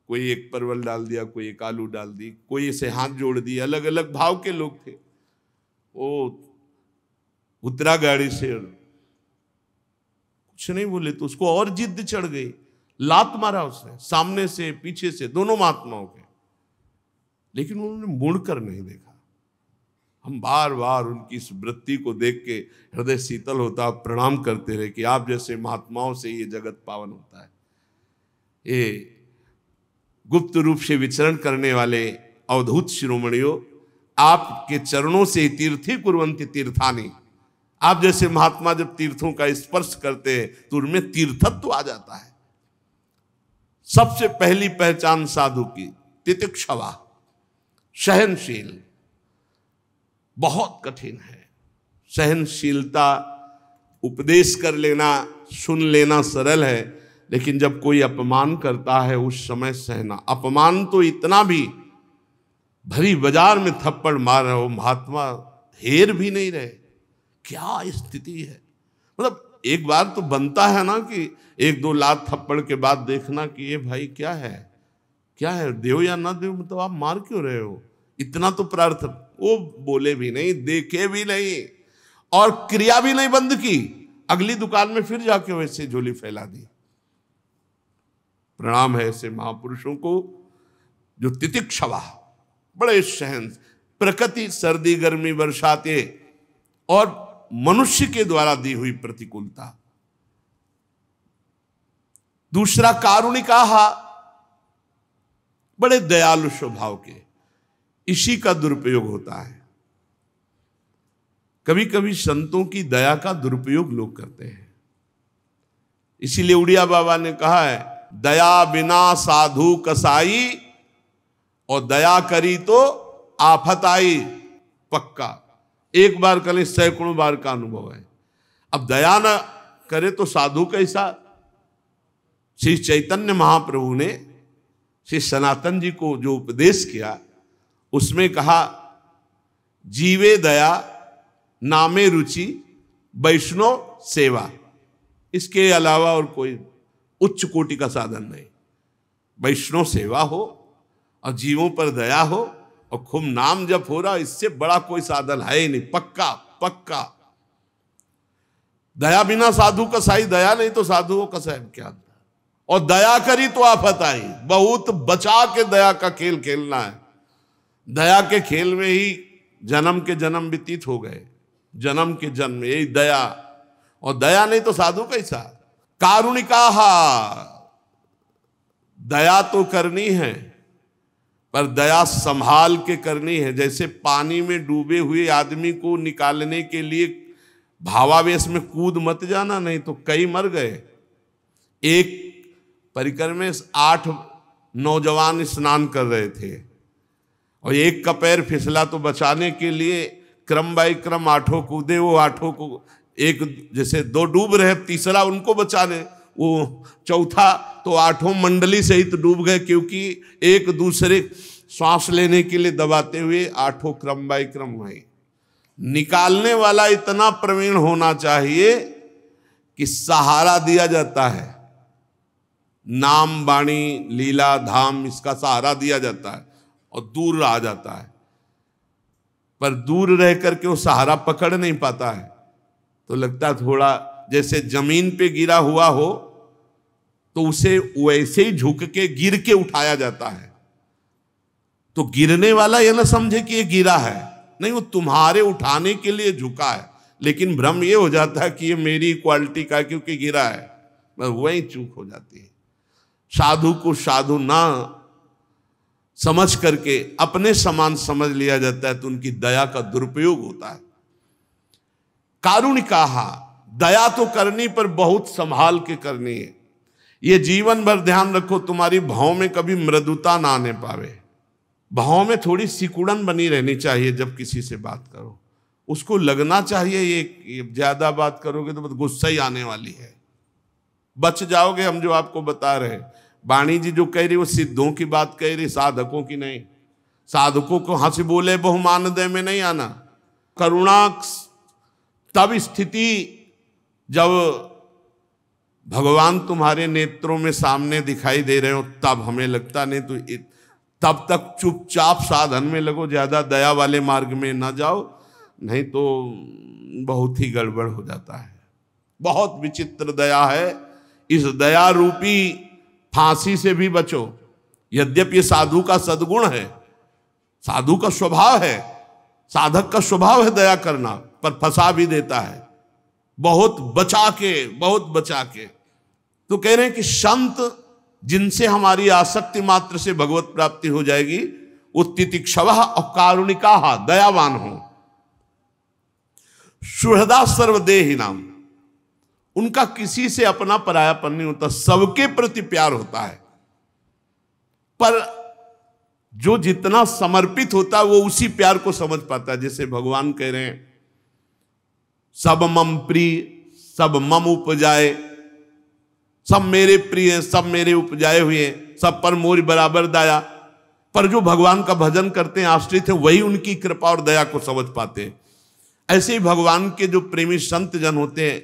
कोई एक परवल डाल दिया, कोई एक आलू डाल दी, कोई ऐसे हाथ जोड़ दिए। अलग अलग भाव के लोग थे। वो उतरा गाड़ी से, कुछ नहीं बोले तो उसको और जिद चढ़ गई, लात मारा उसने सामने से पीछे से दोनों महात्माओं के, लेकिन उन्होंने मुड़कर नहीं देखा। हम बार बार उनकी इस वृत्ति को देख के हृदय शीतल होता, प्रणाम करते रहे कि आप जैसे महात्माओं से ये जगत पावन होता है। ये गुप्त रूप से विचरण करने वाले अवधूत शिरोमणियों, आपके चरणों से तीर्थी कुर्वन्ति तीर्थानि। आप जैसे महात्मा जब तीर्थों का स्पर्श करते हैं तो उनमें तीर्थत्व आ जाता है। सबसे पहली पहचान साधु की तितिक्षवा, सहनशील। बहुत कठिन है सहनशीलता। उपदेश कर लेना, सुन लेना सरल है, लेकिन जब कोई अपमान करता है उस समय सहना। अपमान तो इतना भी, भरी बाजार में थप्पड़ मार रहे हो, महात्मा हेर भी नहीं रहे। क्या स्थिति है। मतलब एक बार तो बनता है ना कि एक दो लात थप्पड़ के बाद देखना कि ये भाई क्या है, क्या है, देव या ना देव, मतलब आप मार क्यों रहे हो। इतना तो प्रार्थना। वो बोले भी नहीं, देखे भी नहीं, और क्रिया भी नहीं बंद की। अगली दुकान में फिर जाके वैसे झोली फैला दी। प्रणाम है ऐसे महापुरुषों को जो तितिक्षवा, बड़े सहन। प्रकृति सर्दी गर्मी बरसाते और मनुष्य के द्वारा दी हुई प्रतिकूलता। दूसरा कारुणिकाहा, बड़े दयालु स्वभाव के। इसी का दुरुपयोग होता है। कभी कभी संतों की दया का दुरुपयोग लोग करते हैं। इसीलिए उड़िया बाबा ने कहा है, दया बिना साधु कसाई, और दया करी तो आफत आई। पक्का एक बार करें, सैकड़ों बार का अनुभव है। अब दया न करे तो साधु कैसा। श्री चैतन्य महाप्रभु ने श्री सनातन जी को जो उपदेश किया, उसमें कहा, जीवे दया नामे रुचि वैष्णव सेवा। इसके अलावा और कोई उच्च कोटि का साधन नहीं। वैष्णव सेवा हो और जीवों पर दया हो और खूब नाम जप हो रहा, इससे बड़ा कोई साधन है ही नहीं। पक्का पक्का। दया बिना साधु कसाई, दया नहीं तो साधु को कसाई क्या। और दया करी तो आफत आई। बहुत बचा के दया का खेल खेलना है। दया के खेल में ही जन्म के जन्म व्यतीत हो गए। जन्म के जन्म यही दया, और दया नहीं तो साधु कैसा। कारुणिकाहा, दया तो करनी है, पर दया संभाल के करनी है। जैसे पानी में डूबे हुए आदमी को निकालने के लिए भावावेश में कूद मत जाना, नहीं तो कई मर गए। एक परिकर में 8 नौजवान स्नान कर रहे थे और एक का पैर फिसला, तो बचाने के लिए क्रम बाई क्रम 8 कूदे। वो 8 को एक जैसे 2 डूब रहे, तीसरा उनको बचाने, वो चौथा तो 8 मंडली सहित डूब गए, क्योंकि एक दूसरे श्वास लेने के लिए दबाते हुए 8 क्रम बाई क्रम हुए। निकालने वाला इतना प्रवीण होना चाहिए कि सहारा दिया जाता है, नाम वाणी लीला धाम इसका सहारा दिया जाता है और दूर आ जाता है। पर दूर रह करके वो सहारा पकड़ नहीं पाता है, तो लगता थोड़ा जैसे जमीन पे गिरा हुआ हो तो उसे वैसे ही झुक के गिर के उठाया जाता है। तो गिरने वाला ये ना समझे कि ये गिरा है, नहीं, वो तुम्हारे उठाने के लिए झुका है, लेकिन भ्रम ये हो जाता है कि ये मेरी क्वालिटी का क्योंकि गिरा है, बस वही चूक हो जाती है। साधु को साधु ना समझ करके अपने समान समझ लिया जाता है, तो उनकी दया का दुरुपयोग होता है। कारुणिकाहा, दया तो करनी पर बहुत संभाल के करनी है। ये जीवन भर ध्यान रखो, तुम्हारी भाव में कभी मृदुता ना आने पावे। भाव में थोड़ी सिकुड़न बनी रहनी चाहिए। जब किसी से बात करो उसको लगना चाहिए ये ज्यादा बात करोगे तो गुस्सा ही आने वाली है, बच जाओगे। हम जो आपको बता रहे, वाणी जी जो कह रही वो सिद्धों की बात कह रही, साधकों की नहीं। साधकों को हंस बोले बहुमान दे में नहीं आना। करुणा तब स्थिति जब भगवान तुम्हारे नेत्रों में सामने दिखाई दे रहे हो, तब हमें लगता, नहीं तो तब तक चुपचाप साधन में लगो, ज्यादा दया वाले मार्ग में ना जाओ, नहीं तो बहुत ही गड़बड़ हो जाता है। बहुत विचित्र दया है। इस दया रूपी फांसी से भी बचो। यद्यपि ये साधु का सद्गुण है, साधु का स्वभाव है, साधक का स्वभाव है दया करना, पर फंसा भी देता है। बहुत बचा के तो कह रहे हैं कि संत जिनसे हमारी आसक्ति मात्र से भगवत प्राप्ति हो जाएगी, वो तितिक्षवः और कारुणिकाः, दयावान हो। सुहृदा सर्वदेहि नाम, उनका किसी से अपना परायापन नहीं होता, सबके प्रति प्यार होता है। पर जो जितना समर्पित होता है वो उसी प्यार को समझ पाता है। जैसे भगवान कह रहे हैं, सब मम प्रिय सब मम उपजाए, सब मेरे प्रिय सब मेरे उपजाए हुए, सब पर मोर बराबर दया। पर जो भगवान का भजन करते हैं, आश्रित है, वही उनकी कृपा और दया को समझ पाते हैं। ऐसे ही भगवान के जो प्रेमी संत जन होते हैं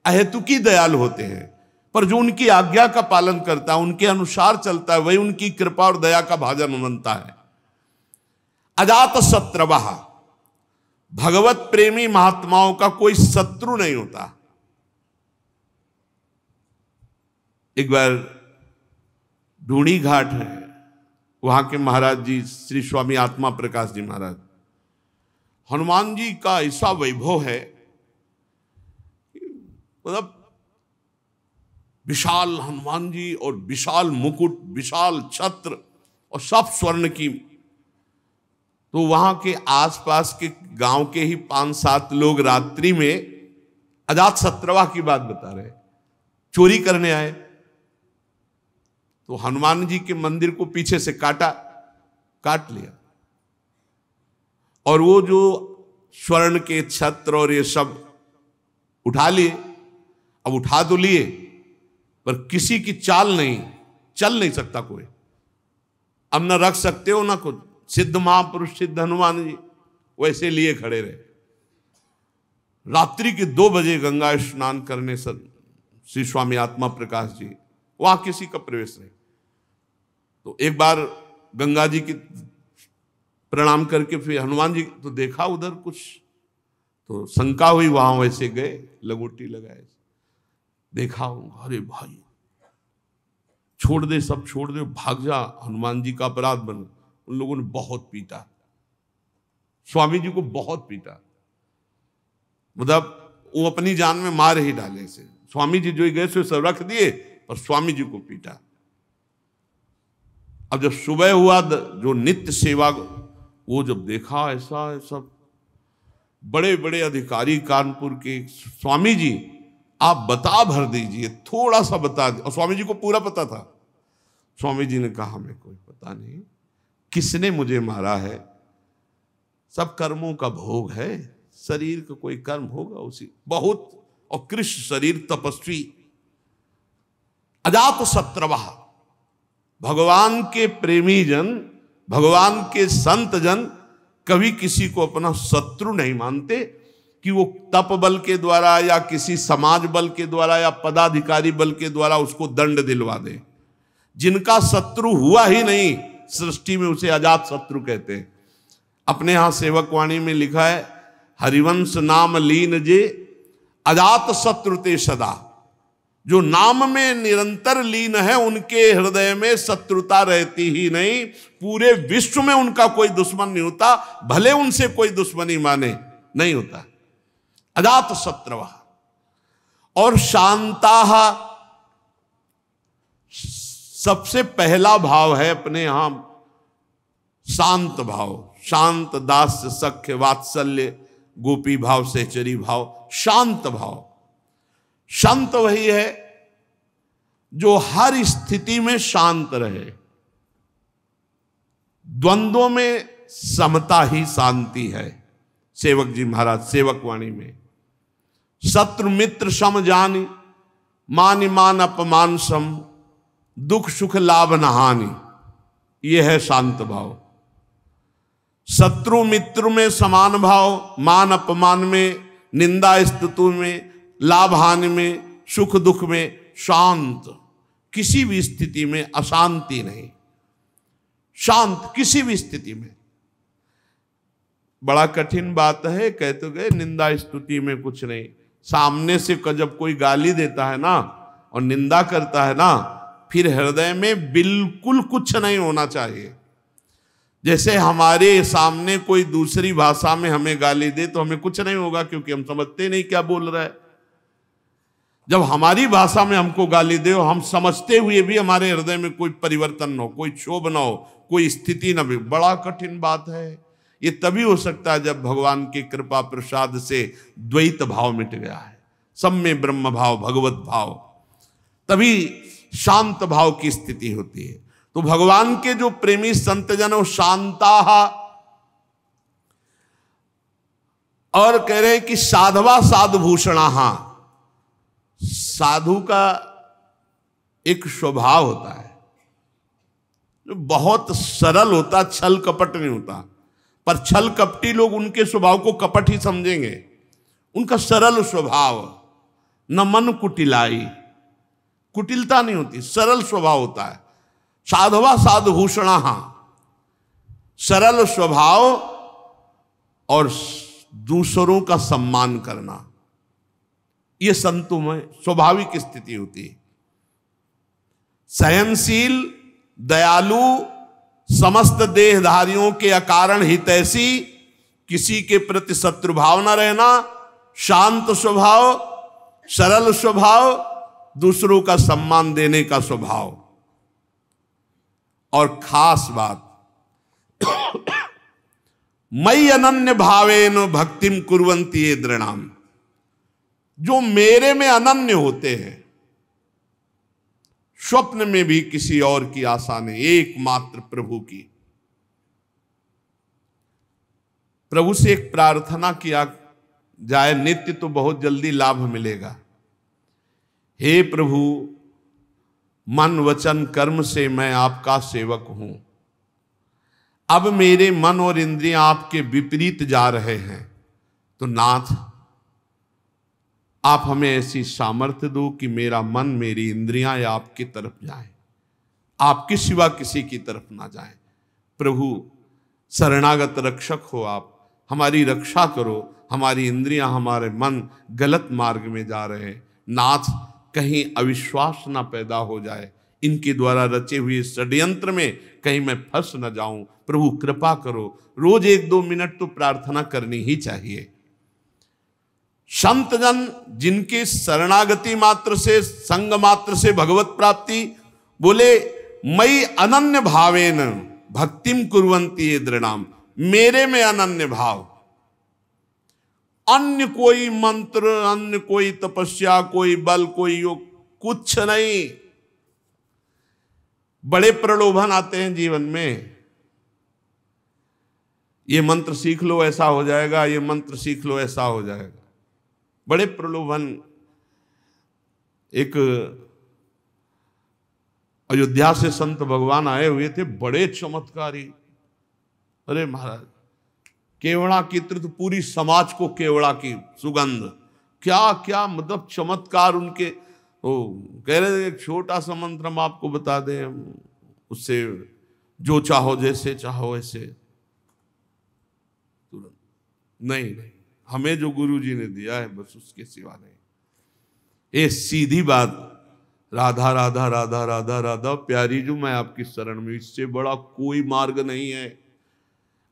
अहेतुकी दयालु होते हैं, पर जो उनकी आज्ञा का पालन करता है, उनके अनुसार चलता है, वही उनकी कृपा और दया का भाजन बनता है। अजात शत्रवः, भगवत प्रेमी महात्माओं का कोई शत्रु नहीं होता। एक बार ढूंढी घाट है, वहां के महाराज जी श्री स्वामी आत्मा प्रकाश जी महाराज, हनुमान जी का ऐसा वैभव है, मतलब विशाल हनुमान जी और विशाल मुकुट, विशाल छत्र और सब स्वर्ण की। तो वहां के आसपास के गांव के ही 5-7 लोग रात्रि में अजात शत्रवा की बात बता रहे, चोरी करने आए। तो हनुमान जी के मंदिर को पीछे से काट लिया, और वो जो स्वर्ण के छत्र और ये सब उठा लिए। अब उठा तो लिए, पर किसी की चाल नहीं, चल नहीं सकता कोई। अब ना रख सकते हो ना कुछ। सिद्ध महापुरुष सिद्ध हनुमान जी वैसे लिए खड़े रहे। रात्रि के 2 बजे गंगा स्नान करने श्री स्वामी आत्मा प्रकाश जी, वहां किसी का प्रवेश नहीं। तो एक बार गंगा जी की प्रणाम करके फिर हनुमान जी तो देखा उधर कुछ, तो शंका हुई, वहां वैसे गए, लगोटी लगाए, देखा, अरे भाई छोड़ दे, सब छोड़ दे, भाग जा, हनुमान जी का अपराध बन। उन लोगों ने बहुत पीटा, स्वामी जी को बहुत पीटा, मतलब वो अपनी जान में मार ही डाले से। स्वामी जी जो गए से सब रख दिए, और स्वामी जी को पीटा। अब जब सुबह हुआ जो नित्य सेवा, वो जब देखा ऐसा सब बड़े बड़े अधिकारी कानपुर के, स्वामी जी आप बता भर दीजिए, थोड़ा सा बता दीजिए। और स्वामी जी को पूरा पता था। स्वामी जी ने कहा हमें कोई पता नहीं किसने मुझे मारा है, सब कर्मों का भोग है, शरीर का कोई कर्म होगा उसी बहुत। और कृष्ण शरीर तपस्वी, अजात शत्रवा, भगवान के प्रेमी जन, भगवान के संत जन कभी किसी को अपना शत्रु नहीं मानते कि वो तप बल के द्वारा या किसी समाज बल के द्वारा या पदाधिकारी बल के द्वारा उसको दंड दिलवा दे। जिनका शत्रु हुआ ही नहीं सृष्टि में, उसे अजात शत्रु कहते हैं। अपने यहां सेवक वाणी में लिखा है, हरिवंश नाम लीन जे अजात शत्रु ते सदा। जो नाम में निरंतर लीन है उनके हृदय में शत्रुता रहती ही नहीं, पूरे विश्व में उनका कोई दुश्मन नहीं होता, भले उनसे कोई दुश्मनी माने, नहीं होता। अजात शत्रवा। और शांताः, सबसे पहला भाव है अपने यहां शांत भाव, शांत, दास्य, सख्य, वात्सल्य, गोपी भाव, सहचरी भाव, शांत भाव। शांत वही है जो हर स्थिति में शांत रहे। द्वंद्वों में समता ही शांति है। सेवक जी महाराज सेवक वाणी में, शत्रु मित्र सम जानी, मान मान अपमान सम, दुख सुख लाभ न हानि, यह है शांत भाव। शत्रु मित्र में समान भाव, मान अपमान में, निंदा स्तुति में, लाभ हानि में, सुख दुख में शांत, किसी भी स्थिति में अशांति नहीं, शांत किसी भी स्थिति में। बड़ा कठिन बात है, कह तो गए निंदा स्तुति में कुछ नहीं। सामने से जब कोई गाली देता है ना और निंदा करता है ना, फिर हृदय में बिल्कुल कुछ नहीं होना चाहिए। जैसे हमारे सामने कोई दूसरी भाषा में हमें गाली दे तो हमें कुछ नहीं होगा, क्योंकि हम समझते नहीं क्या बोल रहा है। जब हमारी भाषा में हमको गाली दे और हम समझते हुए भी हमारे हृदय में कोई परिवर्तन न हो, कोई क्षोभ न हो, कोई स्थिति न भी, बड़ा कठिन बात है। ये तभी हो सकता है जब भगवान की कृपा प्रसाद से द्वैत भाव मिट गया है, सब में ब्रह्म भाव, भगवत भाव, तभी शांत भाव की स्थिति होती है। तो भगवान के जो प्रेमी संत जन वो शांताः, और कह रहे हैं कि साधवा साधुभूषणाः। साधु का एक स्वभाव होता है जो बहुत सरल होता, छल कपट नहीं होता। पर छल कपटी लोग उनके स्वभाव को कपट ही समझेंगे। उनका सरल स्वभाव, न मन कुटिलाई, कुटिलता नहीं होती, सरल स्वभाव होता है। साधवा साधुभूषणाः, सरल स्वभाव और दूसरों का सम्मान करना, ये संतों में स्वाभाविक स्थिति होती है। सहनशील, दयालु, समस्त देहधारियों के अकारण हितैषी, किसी के प्रति शत्रु भाव न रहना, शांत स्वभाव, सरल स्वभाव, दूसरों का सम्मान देने का स्वभाव। और खास बात, मयि अनन्य भावेन भक्तिम कुर्वन्ति ये दृणाम, जो मेरे में अनन्य होते हैं, स्वप्न में भी किसी और की आशा नहीं, एकमात्र प्रभु की। प्रभु से एक प्रार्थना किया जाए नित्य तो बहुत जल्दी लाभ मिलेगा। हे प्रभु, मन वचन कर्म से मैं आपका सेवक हूं, अब मेरे मन और इंद्रियां आपके विपरीत जा रहे हैं, तो नाथ आप हमें ऐसी सामर्थ्य दो कि मेरा मन, मेरी इंद्रियां आपकी तरफ जाएं, आपके सिवा किसी की तरफ ना जाएं। प्रभु शरणागत रक्षक हो, आप हमारी रक्षा करो। हमारी इंद्रियां, हमारे मन गलत मार्ग में जा रहे हैं। नाथ, कहीं अविश्वास ना पैदा हो जाए, इनके द्वारा रचे हुए षड्यंत्र में कहीं मैं फंस न जाऊं। प्रभु कृपा करो। रोज 1-2 मिनट तो प्रार्थना करनी ही चाहिए। संत जन जिनके शरणागति मात्र से, संग मात्र से भगवत प्राप्ति, बोले मई अनन्य भावेन भक्तिम कुर्वन्ति ये दृढ़ाम, मेरे में अनन्य भाव, अन्य कोई मंत्र, अन्य कोई तपस्या, कोई बल, कोई योग, कुछ नहीं। बड़े प्रलोभन आते हैं जीवन में, ये मंत्र सीख लो ऐसा हो जाएगा, ये मंत्र सीख लो ऐसा हो जाएगा, बड़े प्रलोभन। एक अयोध्या से संत भगवान आए हुए थे, बड़े चमत्कारी। अरे महाराज, केवड़ा की तीर्थ, पूरी समाज को केवड़ा की सुगंध, क्या क्या मतलब चमत्कार उनके। वो कह रहे थे एक छोटा सा मंत्र हम आपको बता दें, उससे जो चाहो जैसे चाहो ऐसे। तुरंत नहीं, हमें जो गुरु जी ने दिया है बस उसके सिवा नहीं। ये सीधी बात, राधा राधा राधा राधा राधा प्यारी जो मैं आपकी शरण में, इससे बड़ा कोई मार्ग नहीं है।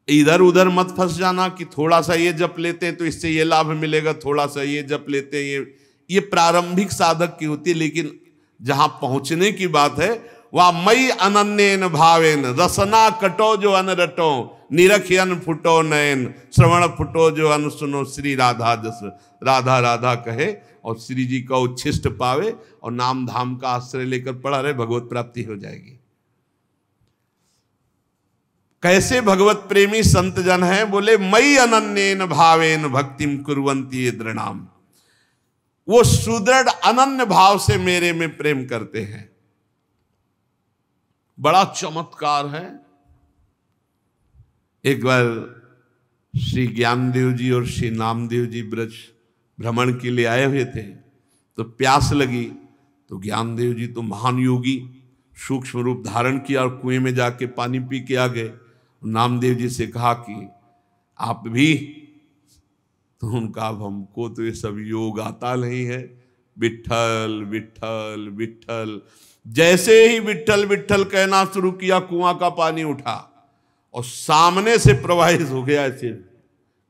इधर उधर मत फंस जाना कि थोड़ा सा ये जप लेते हैं तो इससे ये लाभ मिलेगा, थोड़ा सा ये जप लेते हैं, ये प्रारंभिक साधक की होती है। लेकिन जहां पहुंचने की बात है वहां मई अनन्येन भावेन रसना कटो जो अन रटो, निरखियन फुटो नयन, श्रवण फुटो जो अन सुनो, श्री राधा जस राधा राधा कहे और श्री जी का उच्छिष्ट पावे और नाम धाम का आश्रय लेकर पड़ा रहे, भगवत प्राप्ति हो जाएगी। कैसे भगवत प्रेमी संत जन हैं? बोले मई अनन्येन भावेन भक्तिम कुर्वन्ति ये दृढ़ाम, वो सुदृढ़ अनन्य भाव से मेरे में प्रेम करते हैं। बड़ा चमत्कार है। एक बार श्री ज्ञानदेव जी और श्री नामदेव जी ब्रज भ्रमण के लिए आए हुए थे, तो प्यास लगी, तो ज्ञानदेव जी तो महान योगी, सूक्ष्म रूप धारण किया और कुएं में जाके पानी पी के आ गए। नामदेव जी से कहा कि आप भी, तो उनका अब हमको तो ये सब योग आता नहीं है, विठ्ठल विठ्ठल विठ्ठल। जैसे ही विठ्ठल विठ्ठल कहना शुरू किया, कुआं का पानी उठा और सामने से प्रवाहित हो गया। ऐसे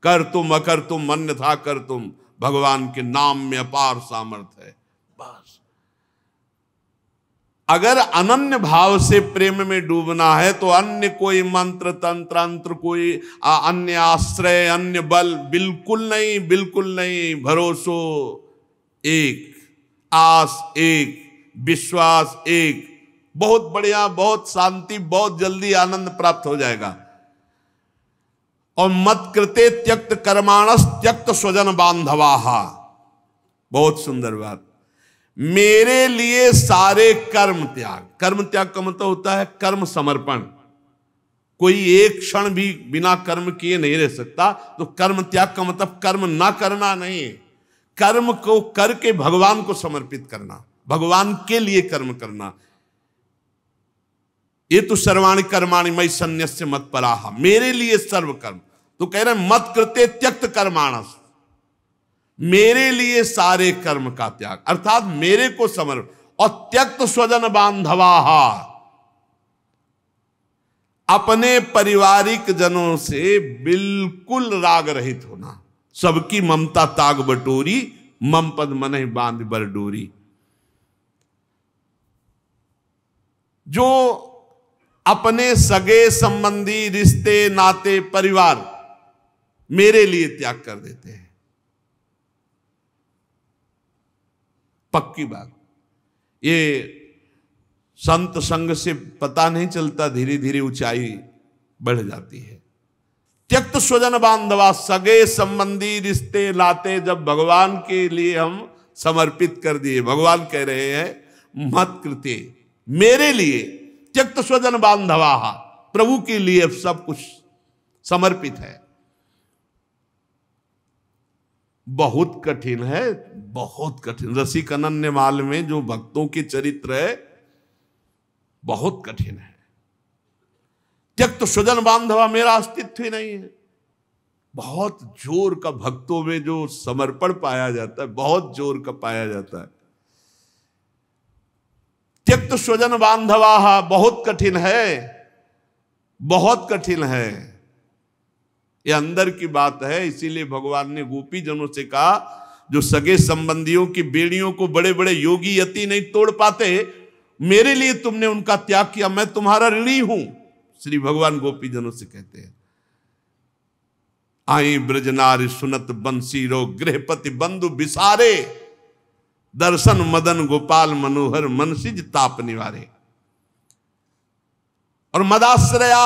कर तुम अकर तुम अन्यथा कर तुम, भगवान के नाम में अपार सामर्थ्य है। बस अगर अनन्य भाव से प्रेम में डूबना है तो अन्य कोई मंत्र तंत्र अंत्र, कोई अन्य आश्रय, अन्य बल बिल्कुल नहीं, बिल्कुल नहीं। भरोसो एक, आस एक, विश्वास एक, बहुत बढ़िया, बहुत शांति, बहुत जल्दी आनंद प्राप्त हो जाएगा। और मत कृते त्यक्त कर्माणस त्यक्त स्वजन बांधवाहा, बहुत सुंदर बात। मेरे लिए सारे कर्म त्याग, कर्म त्याग का मतलब होता है कर्म समर्पण। कोई एक क्षण भी बिना कर्म किए नहीं रह सकता, तो कर्म त्याग का मतलब कर्म ना करना नहीं, कर्म को करके भगवान को समर्पित करना, भगवान के लिए कर्म करना। ये तो सर्वाणि कर्माणि मयि सन्न्यस्य मत्पराः, मेरे लिए सर्व कर्म। तो कह रहे मत कृते त्यक्त कर्माणस, मेरे लिए सारे कर्म का त्याग, अर्थात मेरे को समर्पण। और त्यक्त स्वजन बांधवाहा, अपने पारिवारिक जनों से बिल्कुल राग रहित होना। सबकी ममता ताग बटोरी, मम पद मनहि बांध बर डोरी। जो अपने सगे संबंधी, रिश्ते नाते, परिवार मेरे लिए त्याग कर देते हैं, पक्की बात। ये संत संग से पता नहीं चलता, धीरे धीरे ऊंचाई बढ़ जाती है। त्यक्त स्वजन बांधवा, सगे संबंधी, रिश्ते नाते जब भगवान के लिए हम समर्पित कर दिए, भगवान कह रहे हैं मत कृते, मेरे लिए त्यक्त स्वजन बांधवा, प्रभु के लिए सब कुछ समर्पित है। बहुत कठिन है, बहुत कठिन। रसिक अनन्यमाल में जो भक्तों के चरित्र है बहुत कठिन है। त्यक्त स्वजन बांधवा, मेरा अस्तित्व ही नहीं है। बहुत जोर का भक्तों में जो समर्पण पाया जाता है, बहुत जोर का पाया जाता है। त्यक्त स्वजन बांधवा बहुत कठिन है, बहुत कठिन है। ये अंदर की बात है। इसीलिए भगवान ने गोपी जनों से कहा, जो सगे संबंधियों की बेड़ियों को बड़े बड़े योगी यति नहीं तोड़ पाते, मेरे लिए तुमने उनका त्याग किया, मैं तुम्हारा ऋणी हूं। श्री भगवान गोपीजनों से कहते हैं, आई ब्रजनारी सुनत बंसीरो, गृहपति बंधु बिसारे, दर्शन मदन गोपाल मनोहर, मनसिज ताप निवारे। और मदाश्रया,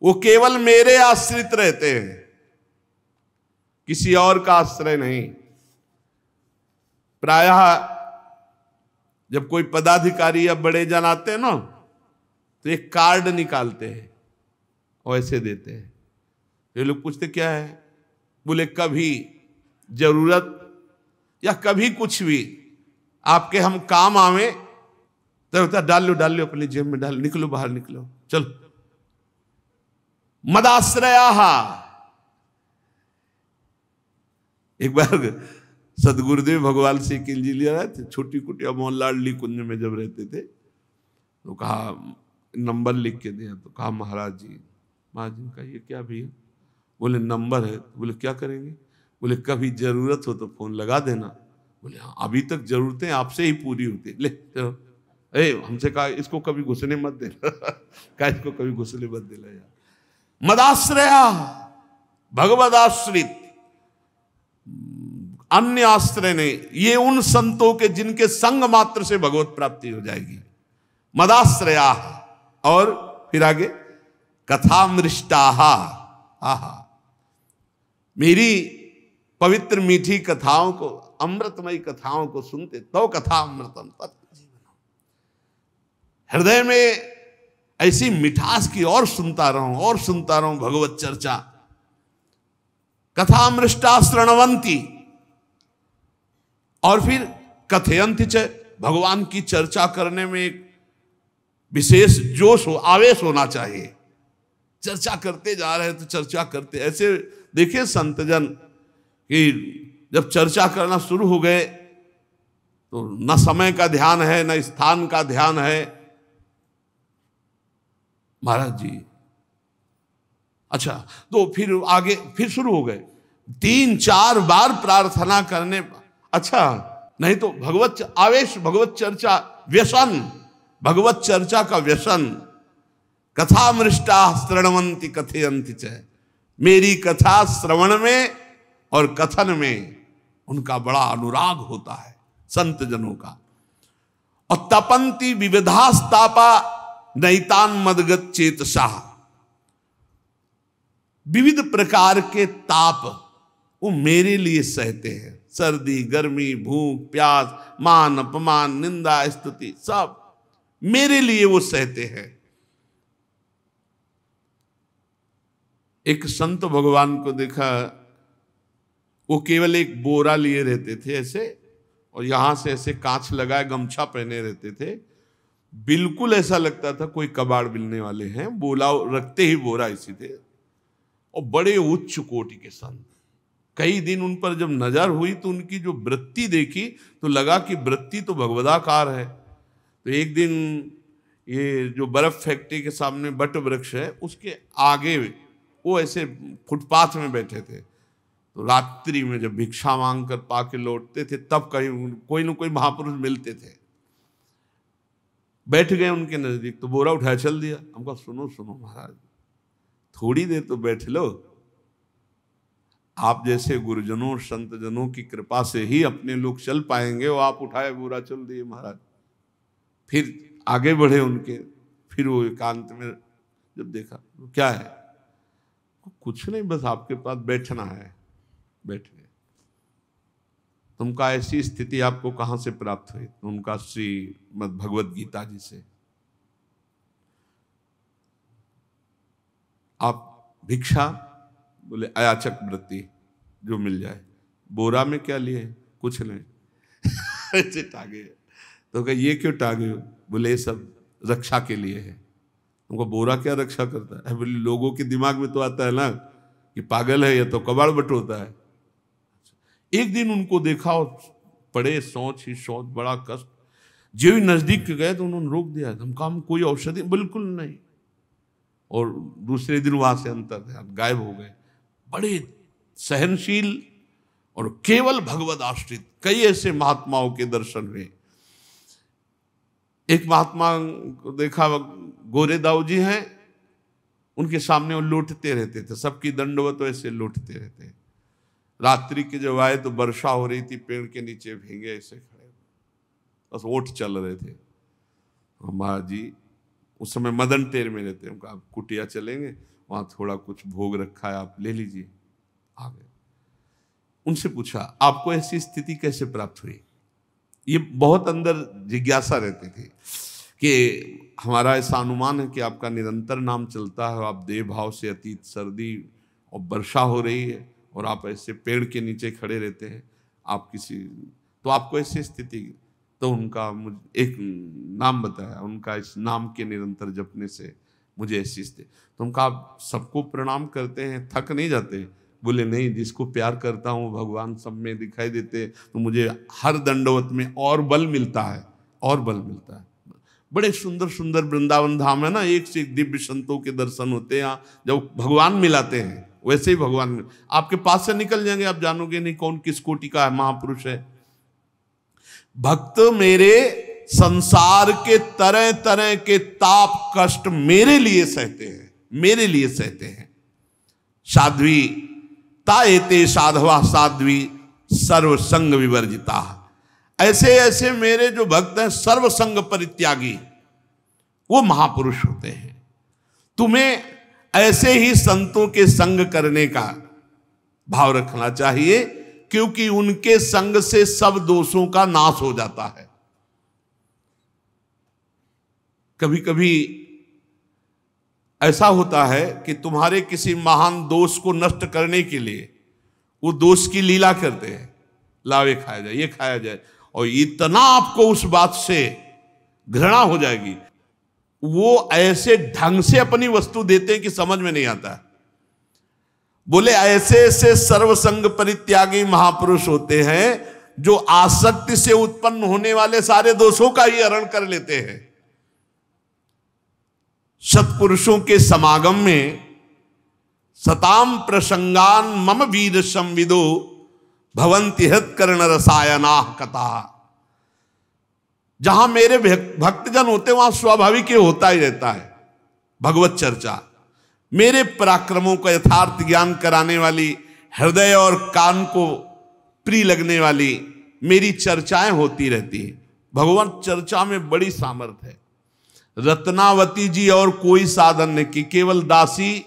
वो केवल मेरे आश्रित रहते हैं, किसी और का आश्रय नहीं। प्रायः जब कोई पदाधिकारी या बड़े जन आते हैं ना, तो एक कार्ड निकालते हैं और ऐसे देते हैं। ये लोग पूछते क्या है, बोले कभी जरूरत या कभी कुछ भी आपके हम काम आवे तो होता डाल लो अपनी जेब में, डाल, निकलो बाहर निकलो, चलो। मदाश्रया। एक बार सदगुरुदेव भगवान से किलजी लिया रहे थे, छोटी कुटिया मोहनलाडली कुंज में जब रहते थे, तो कहा नंबर लिख के दिया, तो कहा महाराज जी का ये क्या भैया? बोले नंबर है। बोले क्या करेंगे? बोले कभी जरूरत हो तो फोन लगा देना। बोले हाँ, अभी तक जरूरतें आपसे ही पूरी होती, ले चलो। हमसे कहा इसको कभी घुसने मत देना कहा इसको कभी घुसने मत देना यार। मदाश्रया, भगवदाश्रित, अन्य आश्रय नहीं। ये उन संतों के जिनके संग मात्र से भगवत प्राप्ति हो जाएगी। मदाश्रया। और फिर आगे कथामृष्टाहा, आहा, मेरी पवित्र मीठी कथाओं को, अमृतमयी कथाओं को सुनते, तो कथा अमृतम तत् हृदय में ऐसी मिठास की और सुनता रहूं भगवत चर्चा। कथामृष्टा श्रणवंती, और फिर कथयंती च, भगवान की चर्चा करने में एक विशेष जोश हो, आवेश होना चाहिए। चर्चा करते जा रहे तो चर्चा करते, ऐसे देखिए संतजन कि जब चर्चा करना शुरू हो गए तो न समय का ध्यान है न स्थान का ध्यान है। महाराज जी अच्छा, तो फिर आगे फिर शुरू हो गए, 3-4 बार प्रार्थना करने, अच्छा नहीं तो भगवत आवेश, भगवत चर्चा व्यसन, भगवत चर्चा का व्यसन। कथामृष्टा श्रणवंती कथयंती च, मेरी कथा श्रवण में और कथन में उनका बड़ा अनुराग होता है संत जनों का। और तपंती विविधास्तापा नैतान मदगत चेतसा, विविध प्रकार के ताप वो मेरे लिए सहते हैं। सर्दी, गर्मी, भूख, प्यास, मान, अपमान, निंदा, स्तुति, सब मेरे लिए वो सहते हैं। एक संत भगवान को देखा, वो केवल एक बोरा लिए रहते थे ऐसे, और यहां से ऐसे कांच लगाए गमछा पहने रहते थे। बिल्कुल ऐसा लगता था कोई कबाड़ मिलने वाले हैं, बोला रखते ही बोरा इसी थे। और बड़े उच्च कोटि के संत। कई दिन उन पर जब नजर हुई तो उनकी जो वृत्ति देखी तो लगा कि वृत्ति तो भगवदाकार है। तो एक दिन ये जो बर्फ फैक्ट्री के सामने बट वृक्ष है उसके आगे वो ऐसे फुटपाथ में बैठे थे। तो रात्रि में जब भिक्षा मांग कर पाके लौटते थे तब कहीं कोई न कोई महापुरुष मिलते थे। बैठ गए उनके नजदीक तो बोरा उठाया चल दिया। हमको सुनो सुनो महाराज, थोड़ी देर तो बैठ लो, आप जैसे गुरुजनों संतजनों की कृपा से ही अपने लोग चल पाएंगे। वो आप उठाए बोरा चल दिए महाराज। फिर आगे बढ़े उनके, फिर वो एकांत में जब देखा तो क्या है, कुछ नहीं, बस आपके पास बैठना है। बैठ गए। तुमका ऐसी स्थिति आपको कहां से प्राप्त हुई? उनका श्रीमद् भगवद गीता जी से। आप भिक्षा, बोले अयाचक वृत्ति जो मिल जाए। बोरा में क्या लिए? कुछ नहीं ऐसे टांगे। तो कहा ये क्यों टांगे हो? बोले ये सब रक्षा के लिए है। उनको बोरा क्या रक्षा करता है? बोले लोगों के दिमाग में तो आता है ना कि पागल है या तो कबाड़ बटोरता है। एक दिन उनको देखा और पड़े सोच ही सोच, बड़ा कष्ट। जो ही नजदीक गए तो उन्होंने रोक दिया। हम काम कोई औषधि? बिल्कुल नहीं। और दूसरे दिन वहां से अंतर ध्यान गायब हो गए। बड़े सहनशील और केवल भगवद आश्रित कई ऐसे महात्माओं के दर्शन हुए। एक महात्मा को देखा, गोरे दाऊ जी हैं, उनके सामने वो लौटते रहते थे, सबकी दंडवत ऐसे लौटते रहते। रात्रि के जब आए तो वर्षा हो रही थी, पेड़ के नीचे भीगे ऐसे खड़े, बस ओट चल रहे थे। महाराज जी उस समय मदन टेर में रहते, उनका आप कुटिया चलेंगे, वहां थोड़ा कुछ भोग रखा है, आप ले लीजिए। आ गए, उनसे पूछा आपको ऐसी स्थिति कैसे प्राप्त हुई। ये बहुत अंदर जिज्ञासा रहती थी कि हमारा ऐसा अनुमान है कि आपका निरंतर नाम चलता है, आप देह भाव से अतीत, सर्दी और वर्षा हो रही है और आप ऐसे पेड़ के नीचे खड़े रहते हैं, आप किसी, तो आपको ऐसी स्थिति। तो उनका एक नाम बताया, उनका इस नाम के निरंतर जपने से मुझे ऐसी स्थिति। तो उनका आप सबको प्रणाम करते हैं, थक नहीं जाते। बोले नहीं, जिसको प्यार करता हूँ भगवान सब में दिखाई देते, तो मुझे हर दंडवत में और बल मिलता है, और बल मिलता है। बड़े सुंदर सुंदर वृंदावन धाम है ना, एक से एक दिव्य संतों के दर्शन होते हैं। जब भगवान मिलाते हैं वैसे ही भगवान आपके पास से निकल जाएंगे, आप जानोगे नहीं कौन किस कोटि का है, महापुरुष है। भक्त मेरे संसार के तरह तरह के ताप कष्ट मेरे लिए सहते हैं, मेरे लिए सहते हैं। साध्वी ताएते साधवा साध्वी सर्व संग विवर्जिता। ऐसे ऐसे मेरे जो भक्त हैं सर्व संग परित्यागी, वो महापुरुष होते हैं। तुम्हें ऐसे ही संतों के संग करने का भाव रखना चाहिए, क्योंकि उनके संग से सब दोषों का नाश हो जाता है। कभी कभी ऐसा होता है कि तुम्हारे किसी महान दोष को नष्ट करने के लिए वो दोष की लीला करते हैं, लावे खाया जाए, ये खाया जाए, और इतना आपको उस बात से घृणा हो जाएगी, वो ऐसे ढंग से अपनी वस्तु देते हैं कि समझ में नहीं आता। बोले ऐसे ऐसे सर्वसंग परित्यागी महापुरुष होते हैं जो आसक्ति से उत्पन्न होने वाले सारे दोषों का ही हरण कर लेते हैं। सत्पुरुषों के समागम में सताम प्रसंगान मम वीर संविदो भवंति हृत्कर्ण रसायना कथा। जहां मेरे भक्तजन होते वहां स्वाभाविक ही होता ही रहता है भगवत चर्चा। मेरे पराक्रमों का यथार्थ ज्ञान कराने वाली, हृदय और कान को प्रिय लगने वाली मेरी चर्चाएं होती रहती हैं। भगवान चर्चा में बड़ी सामर्थ्य है। रत्नावती जी और कोई साधन नहीं की, केवल दासी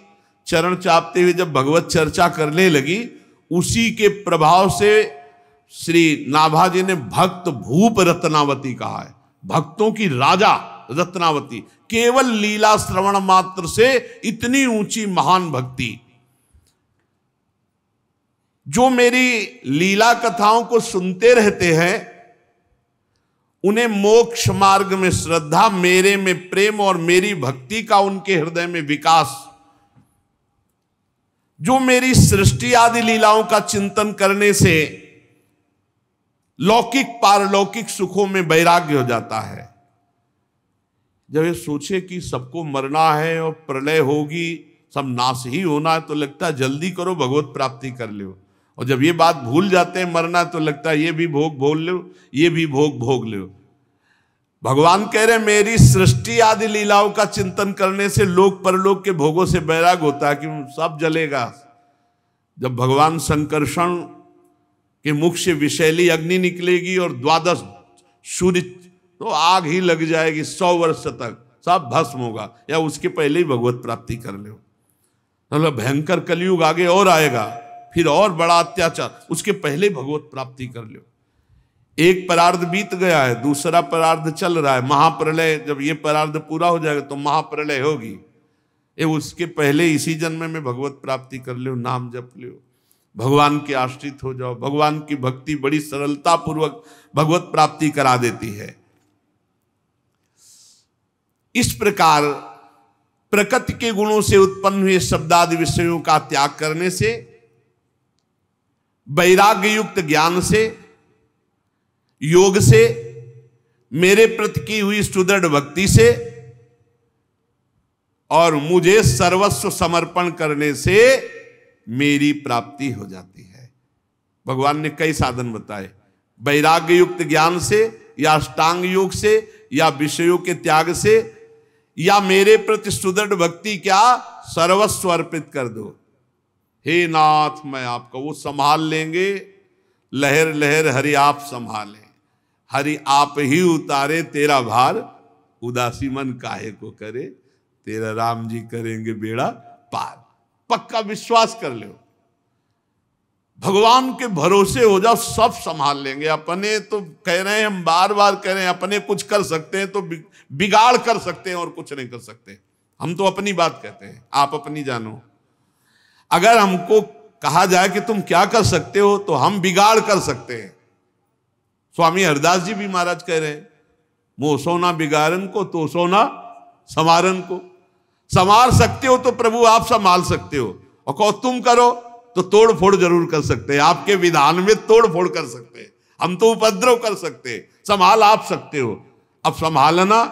चरण चापते हुए जब भगवत चर्चा करने लगी, उसी के प्रभाव से श्री नाभा जी ने भक्त भूप रत्नावती कहा है, भक्तों की राजा रत्नावती। केवल लीला श्रवण मात्र से इतनी ऊंची महान भक्ति। जो मेरी लीला कथाओं को सुनते रहते हैं, उन्हें मोक्ष मार्ग में श्रद्धा, मेरे में प्रेम और मेरी भक्ति का उनके हृदय में विकास, जो मेरी सृष्टि आदि लीलाओं का चिंतन करने से लौकिक पारलौकिक सुखों में वैराग्य हो जाता है। जब ये सोचे कि सबको मरना है और प्रलय होगी, सब नाश ही होना है, तो लगता है जल्दी करो भगवत प्राप्ति कर लो। और जब ये बात भूल जाते हैं मरना, तो लगता है ये भी भोग भोग लो, ये भी भोग भोग लो। भगवान कह रहे मेरी सृष्टि आदि लीलाओं का चिंतन करने से लोक परलोक के भोगों से वैराग होता है कि सब जलेगा। जब भगवान संकर्षण के मुख से विषैली अग्नि निकलेगी और 12 सूर्य, तो आग ही लग जाएगी, 100 वर्ष तक सब भस्म होगा, या उसके पहले ही भगवत प्राप्ति कर लो। मतलब भयंकर कलयुग आगे और आएगा, फिर और बड़ा अत्याचार, उसके पहले भगवत प्राप्ति कर लो। एक परार्ध बीत गया है, दूसरा परार्ध चल रहा है, महाप्रलय। जब ये परार्ध पूरा हो जाएगा तो महाप्रलय होगी। ये उसके पहले इसी जन्म में भगवत प्राप्ति कर लो, नाम जप लो, भगवान के आश्रित हो जाओ। भगवान की भक्ति बड़ी सरलता पूर्वक भगवत प्राप्ति करा देती है। इस प्रकार प्रकृति के गुणों से उत्पन्न हुए शब्दादि विषयों का त्याग करने से, वैराग्य युक्त ज्ञान से, योग से, मेरे प्रति की हुई सुदृढ़ भक्ति से और मुझे सर्वस्व समर्पण करने से मेरी प्राप्ति हो जाती है। भगवान ने कई साधन बताए, वैराग्य युक्त ज्ञान से, या अष्टांग योग से, या विषयों के त्याग से, या मेरे प्रति सुदृढ़ भक्ति क्या सर्वस्व अर्पित कर दो। हे नाथ मैं आपका, वो संभाल लेंगे। लहर लहर हरि आप संभाले, हरि आप ही उतारे तेरा भार, उदासी मन काहे को करे, तेरा राम जी करेंगे बेड़ा पार। पक्का विश्वास कर लो, भगवान के भरोसे हो जाओ, सब संभाल लेंगे। अपने तो कह रहे हैं, हम बार बार कह रहे हैं, अपने कुछ कर सकते हैं तो बिगाड़ कर सकते हैं और कुछ नहीं कर सकते। हम तो अपनी बात कहते हैं, आप अपनी जानो। अगर हमको कहा जाए कि तुम क्या कर सकते हो, तो हम बिगाड़ कर सकते हैं। स्वामी हरदास जी भी महाराज कह रहे हैं, मोह सोना बिगाड़न को तो सोना संवारन को। संवार सकते हो तो प्रभु आप संभाल सकते हो, और कहो तुम करो तो तोड़ फोड़ जरूर कर सकते हैं। आपके विधान में तोड़ फोड़ कर सकते हैं, हम तो उपद्रव कर सकते हैं, संभाल आप सकते हो। अब संभालना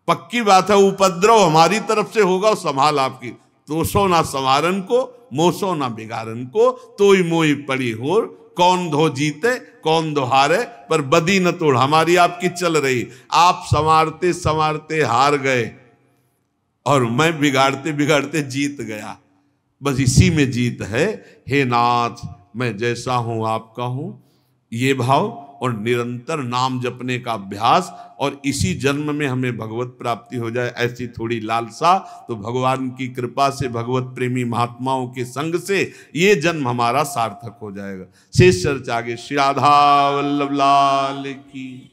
पक्की बात है, उपद्रव हमारी तरफ से होगा और संभाल आपकी। तो सो ना संवारन को, मोसो ना बिगाड़न को, तोई मोई पड़ी होर, कौन धो जीते कौन दो हारे, पर बदी न तोड़ हमारी आपकी चल रही। आप संवारते संवारते हार गए और मैं बिगाड़ते बिगाड़ते जीत गया, बस इसी में जीत है। हे नाथ मैं जैसा हूं आपका हूं, ये भाव और निरंतर नाम जपने का अभ्यास, और इसी जन्म में हमें भगवत प्राप्ति हो जाए ऐसी थोड़ी लालसा, तो भगवान की कृपा से, भगवत प्रेमी महात्माओं के संग से ये जन्म हमारा सार्थक हो जाएगा। शेष चर्चा आगे। श्री राधा वल्लभ लाल की।